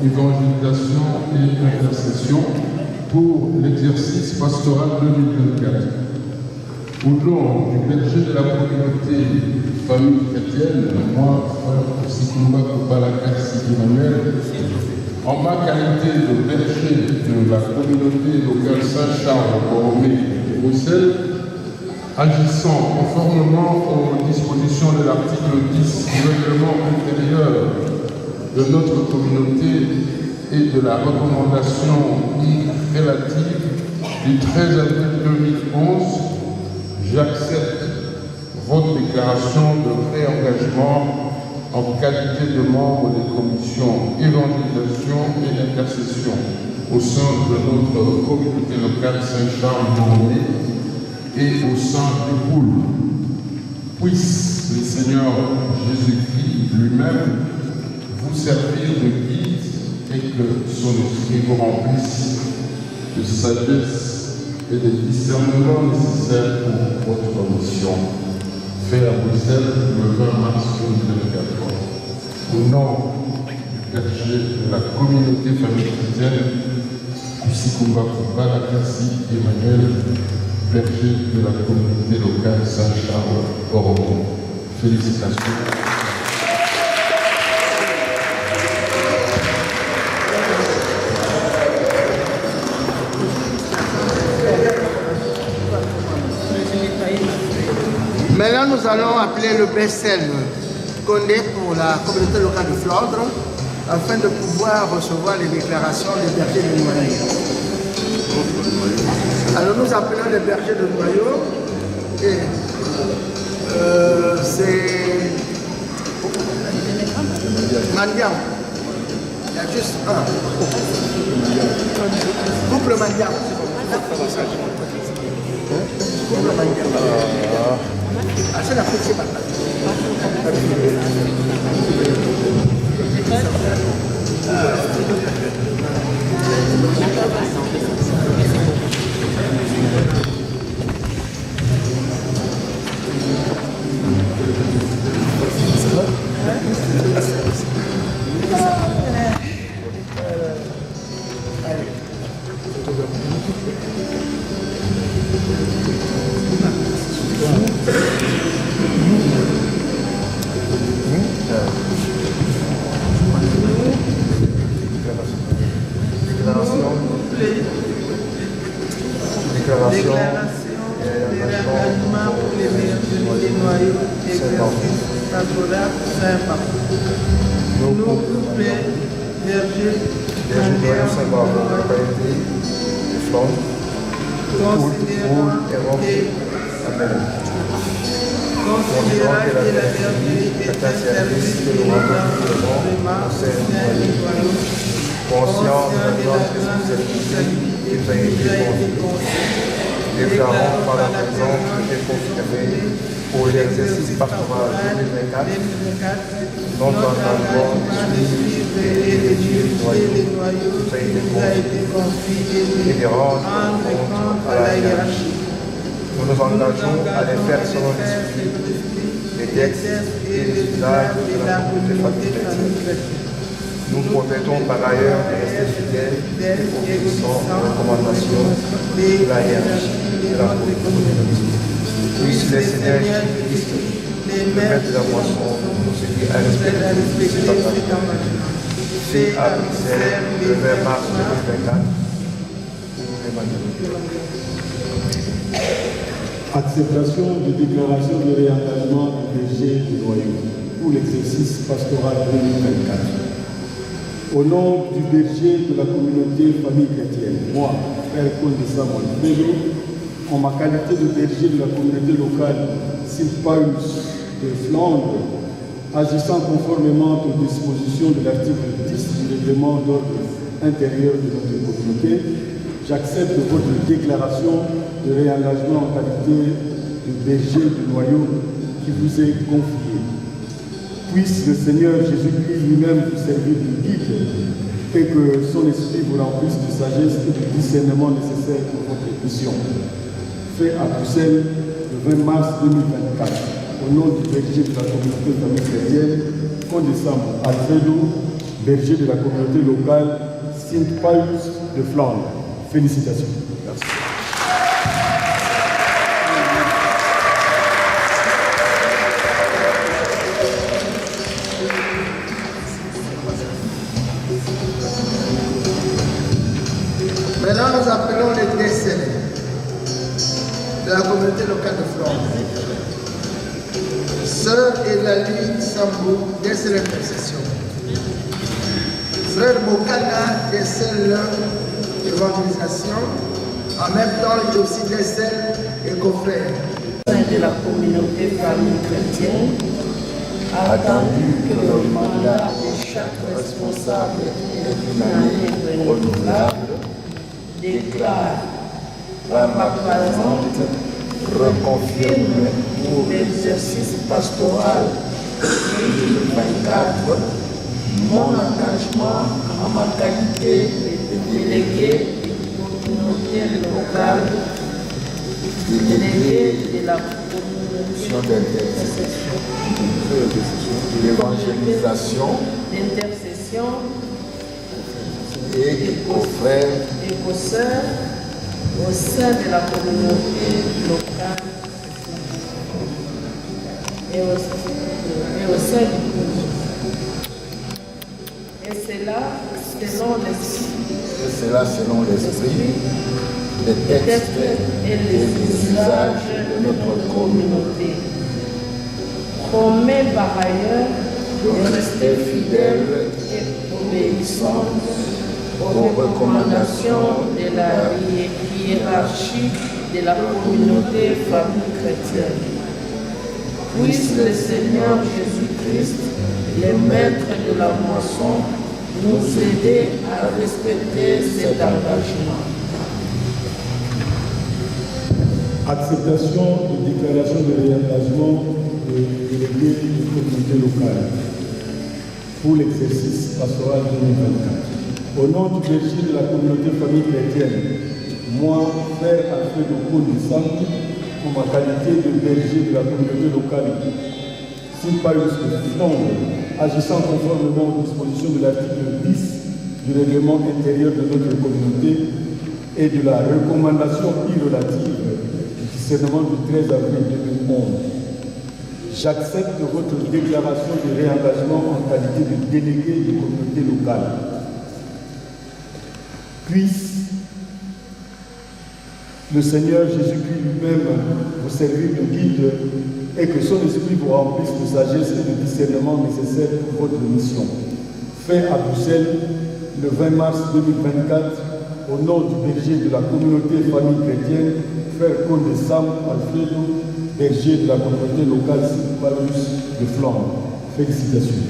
S9: évangélisation et intercession pour l'exercice pastoral 2024. Au nom du berger de la communauté famille chrétienne, moi, frère Sikumba Balakassi Emmanuel, en ma qualité de berger de la communauté locale Saint-Charles-Borromée de Bruxelles, agissant conformément aux dispositions de l'article 10 du règlement intérieur de notre communauté et de la recommandation relative du 13 avril 2011, j'accepte votre déclaration de réengagement en qualité de membre des commissions évangélisation et intercession au sein de notre communauté locale Saint-Charles-Borromée et au sein du pool. Puisse le Seigneur Jésus-Christ lui-même vous servir de guide et que son esprit vous remplisse de sagesse et de discernement nécessaires pour votre mission. Fait à Bruxelles le 20 mars 2024. Au nom du berger de la communauté famille chrétienne, Sikumba Balakassi Emmanuel, berger de la communauté locale Saint-Charles-Borromée. Félicitations.
S3: nous allons appeler le Bessel Condé pour la communauté locale de Flandre afin de pouvoir recevoir les déclarations des bergers de Noyau. Alors nous appelons les bergers de Noyau et c'est Mandiam. Il y a juste un. Couple Mandiam. Couple Mandiam. Ah, c'est la principale.
S2: Déclaration des réengagements pour les bergers des Noyaux, exercice pastoral Saint-Barthélemy. Nous, bergers
S11: Saint-Barthélemy, localité de Flandre, considérant que la bergerie est un service que nous rendons vraiment au sein du Noyau, conscient de la grande responsabilité qui nous a été confiée. Déclarons par la présence et confirmés pour l'exercice pastoral 2024 notre engagement de suivre et d'éduquer les noyaux qui nous a été confié et de rendre compte à la hiérarchie. Nous nous engageons à les faire selon l'esprit, les textes et les usages de la communauté chrétienne. Nous promettons par ailleurs de rester fidèles et obéissants aux recommandations de la hiérarchie de la communauté. Puisse le Seigneur Jésus-Christ, le maître de la moisson, nous aider à respecter cet engagement fait à Bruxelles le 20 mars 2024.
S7: Acceptation de déclaration de réengagement du berger du Noyau pour l'exercice pastoral 2024. Au nom du berger de la communauté famille chrétienne, moi, frère Condé Samuel Pedro, en ma qualité de berger de la communauté locale Saint-Paulus de Flandre, agissant conformément aux dispositions de l'article 10 du règlement d'ordre intérieur de notre communauté, j'accepte votre déclaration de réengagement en qualité de berger du Noyau qui vous est confiée. Puisse le Seigneur Jésus-Christ lui-même vous servir de guide et que son esprit vous remplisse de sagesse et de discernement nécessaire pour votre mission. Fait à Bruxelles le 20 mars 2024, au nom du berger de la communauté famille chrétienne, Condé Samuel Alfredo, berger de la communauté locale Saint-Paulus de Flandre. Félicitations. Merci.
S3: Maintenant, nous appelons les décédés de la communauté locale de Flandre. Sœur Eulalie Sambou, décèle l'intercession. Frère Bokana, décèle l'évangélisation. En même temps, il aussi décèle et confrère.
S2: De la communauté famille chrétienne, attendu que le mandat de chaque responsable est d'une année renouvelable, déclare par ma présente reconfirme pour l'exercice pastoral 2024 mon engagement en ma qualité de délégué de communauté locale, délégué de la communauté
S11: l'évangélisation
S2: d'intercession
S11: et aux frères
S2: et aux sœurs au sein de la communauté locale et au sein du groupe. Et cela selon l'esprit, les textes et les usages de notre communauté. Promets par ailleurs de rester fidèle et obéissante aux recommandations de la hiérarchie de la communauté famille chrétienne. Puisse le Seigneur Jésus-Christ, le maître de la moisson, nous aider à respecter cet engagement.
S7: Acceptation de déclaration de réengagement des délégués des communautés locales pour l'exercice pastoral 2024. Au nom du berger de la communauté famille chrétienne, moi, Frère Alfredo Konisang, pour ma qualité de berger de la communauté locale, Simparius de Flandre, agissant conformément aux dispositions de l'article 10 du règlement intérieur de notre communauté et de la recommandation relative du discernement du 13 avril 2011. J'accepte votre déclaration de réengagement en qualité de délégué de communauté locale. Puisse le Seigneur Jésus-Christ lui-même vous servir de guide et que son esprit vous remplisse de sagesse et de discernement nécessaires pour votre mission. Fait à Bruxelles le 20 mars 2024 au nom du berger de la communauté famille chrétienne, Frère Condé Sam Alfredo, berger de la communauté locale Simparius de Flandre. Félicitations.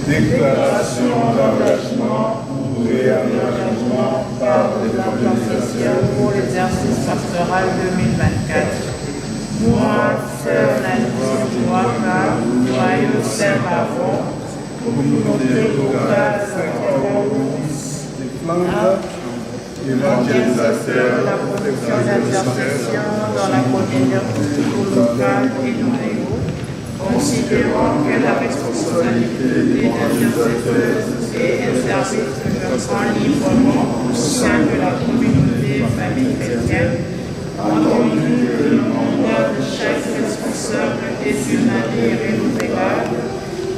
S5: Déclaration d'engagement ou réengagement par l'organisation
S12: pour l'exercice pastoral 2024. Moi, Sœur Nadine Ouaka, Noyau Saint-Bavon, communauté locale
S5: des Flandres, évangélisateur,
S12: la production d'intercession dans la communauté locale et Noyau, considérant que la responsabilité d'intercesseuse est un service que je prends librement au sein de la communauté famille chrétienne, entendu que le mandat de chaque responsable est unanime et renouvelable,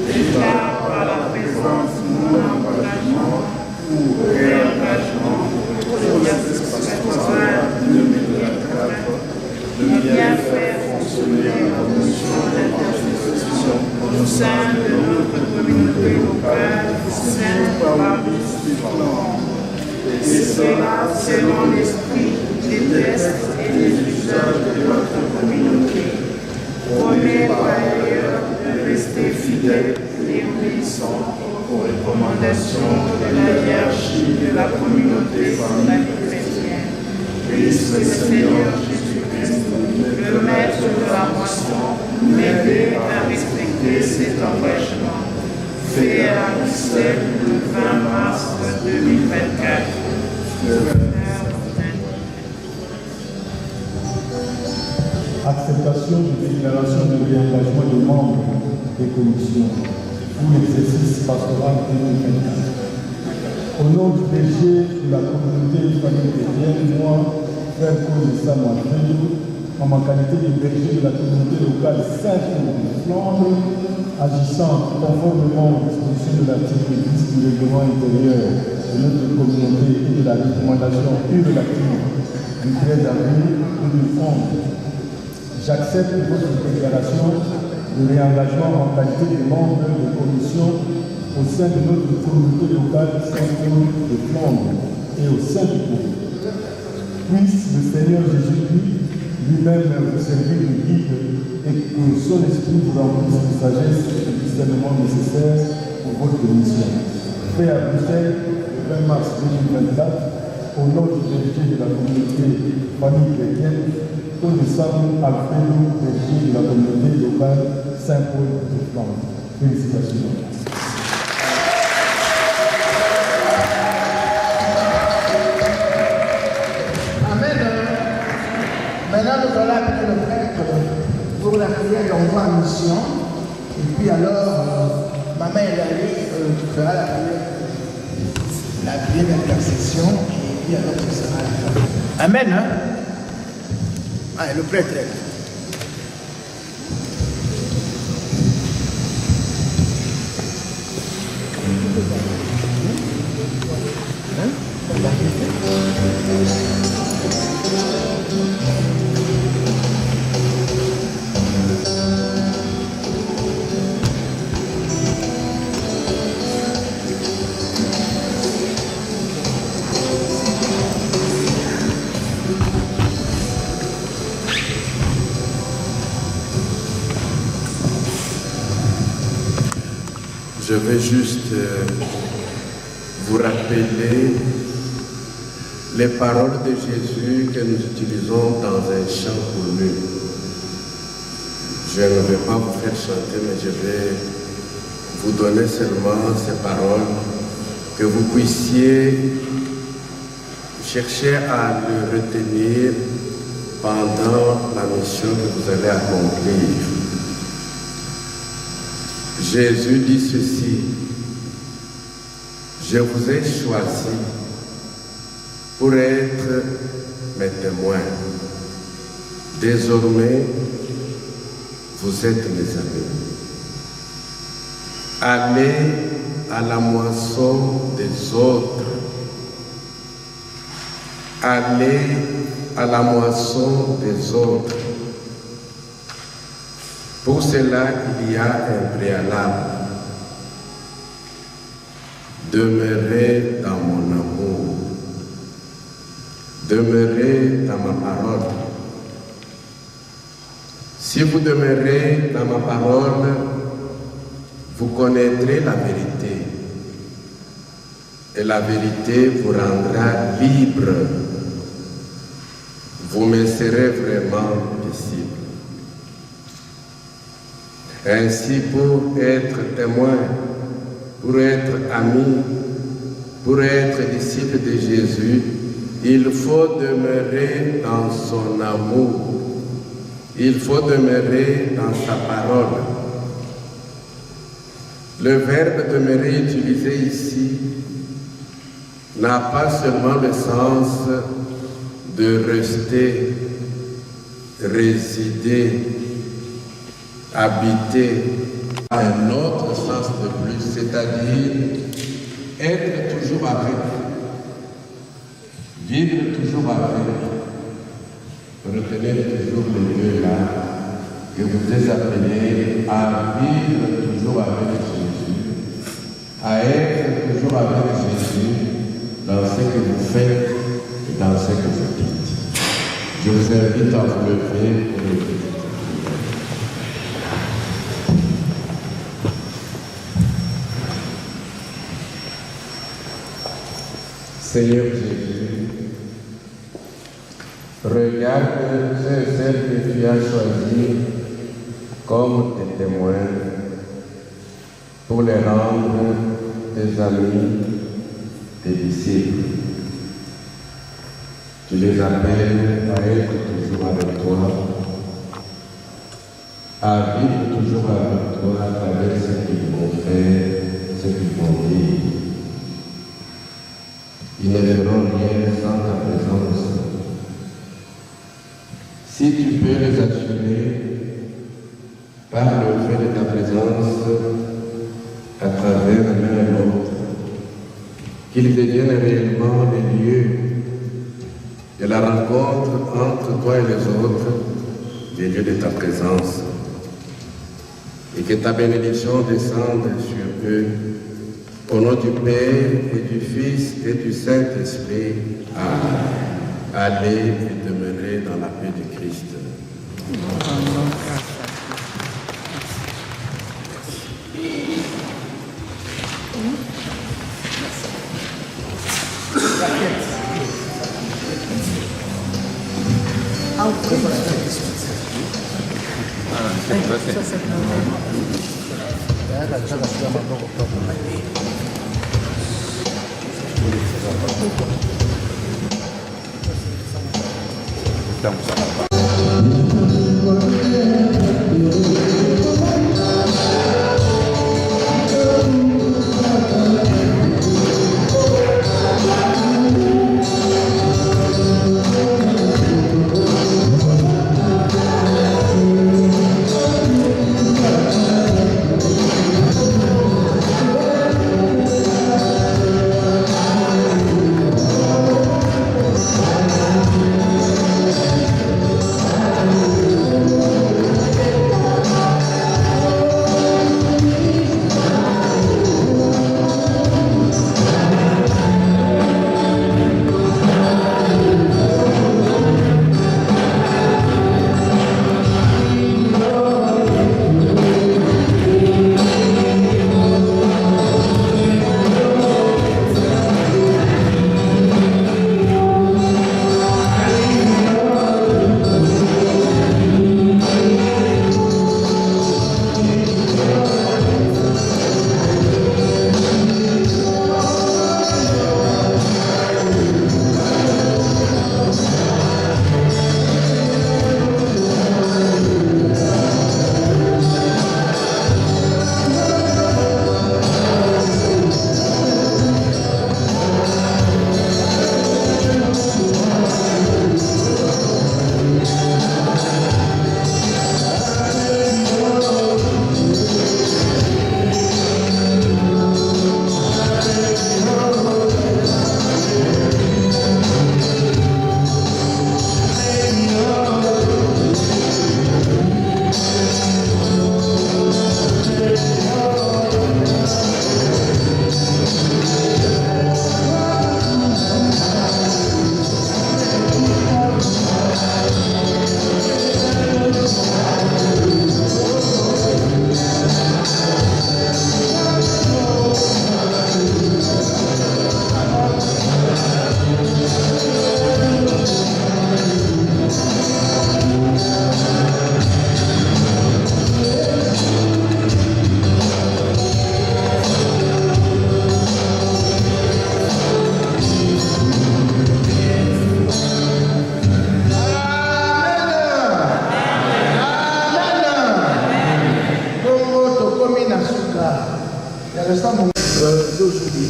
S12: déclare par la présence mon engagement ou réengagement pour l'exercice pastoral 2024 de bien faire fonctionner la mission d'intercession au sein de notre communauté locale, Saint-Baptiste du Flandre. Et cela selon l'esprit des tests et des usages de notre communauté. Promets par ailleurs de rester fidèle et obéissant aux recommandations de la hiérarchie de la communauté famille chrétienne. Puisse le Seigneur Jésus-Christ, le maître de la moisson, m'aider à respecter cet engagement. Fait à Bruxelles le 20 mars 2024.
S7: Acceptation de déclaration de réengagement des membres des commissions pour l'exercice pastoral 2024. Au nom du berger de la communauté famille chrétienne, moi, Frère Condé Sam Alfredo, en ma qualité de berger de la communauté locale Saint-Flandre, agissant conformément aux dispositions de l'article 10 du règlement intérieur de notre communauté et de la recommandation relative du 13 avril 2011, j'accepte votre déclaration de réengagement en qualité de membre de commission au sein de notre communauté locale Saint-Flandre de Flandre et au sein du groupe. Puisse le Seigneur Jésus-Christ lui-même vous servir de guide et que son esprit vous remplisse de sagesse et de discernement nécessaires pour votre mission. Fait à Bruxelles, le 20 mars 2024, au nom du délégué de la communauté famille chrétienne, au décembre Alfredo, délégué de la communauté locale Saint-Paul de Flandre. Félicitations.
S3: Maintenant, nous allons appeler le prêtre pour la prière d'envoi en mission. Et puis alors, maman Eulalie fera la prière d'intercession. Et puis alors, ce sera la fin. Amen. Hein? Allez, le prêtre est là.
S9: Je vais juste vous rappeler les paroles de Jésus que nous utilisons dans un chant connu. Je ne vais pas vous faire chanter, mais je vais vous donner seulement ces paroles, que vous puissiez chercher à le retenir pendant la mission que vous allez accomplir. Jésus dit ceci: je vous ai choisi pour être mes témoins. Désormais, vous êtes mes amis. Allez à la moisson des autres. Allez à la moisson des autres. Pour cela, il y a un préalable. Demeurez dans mon amour. Demeurez dans ma parole. Si vous demeurez dans ma parole, vous connaîtrez la vérité. Et la vérité vous rendra libre. Vous me serez vraiment disciple. Ainsi, pour être témoin, pour être ami, pour être disciple de Jésus, il faut demeurer dans son amour. Il faut demeurer dans sa parole. Le verbe demeurer utilisé ici n'a pas seulement le sens de rester, résider, habiter, un autre sens de plus, c'est-à-dire être toujours avec, vivre toujours avec. Retenez toujours les deux là, que vous êtes appelés à vivre toujours avec Jésus, à être toujours avec Jésus dans ce que vous faites et dans ce que vous dites. Je vous invite à vous lever pour le dire. Seigneur Jésus, regarde ceux et celles que tu as choisis comme tes témoins pour les rendre tes amis, tes disciples. Tu les appelles à être toujours avec toi, à vivre toujours avec toi à travers ce qu'ils vont faire, ce qu'ils vont dire. Ils ne feront rien sans ta présence. Si tu peux les assurer par le fait de ta présence à travers l'un et l'autre, qu'ils deviennent réellement les lieux de la rencontre entre toi et les autres, les lieux de ta présence, et que ta bénédiction descende sur eux. Au nom du Père et du Fils et du Saint-Esprit. Amen.
S10: Allez et demeurez dans la paix du Christ.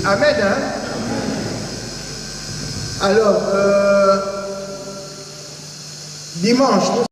S3: Amen. Hein? Alors, dimanche,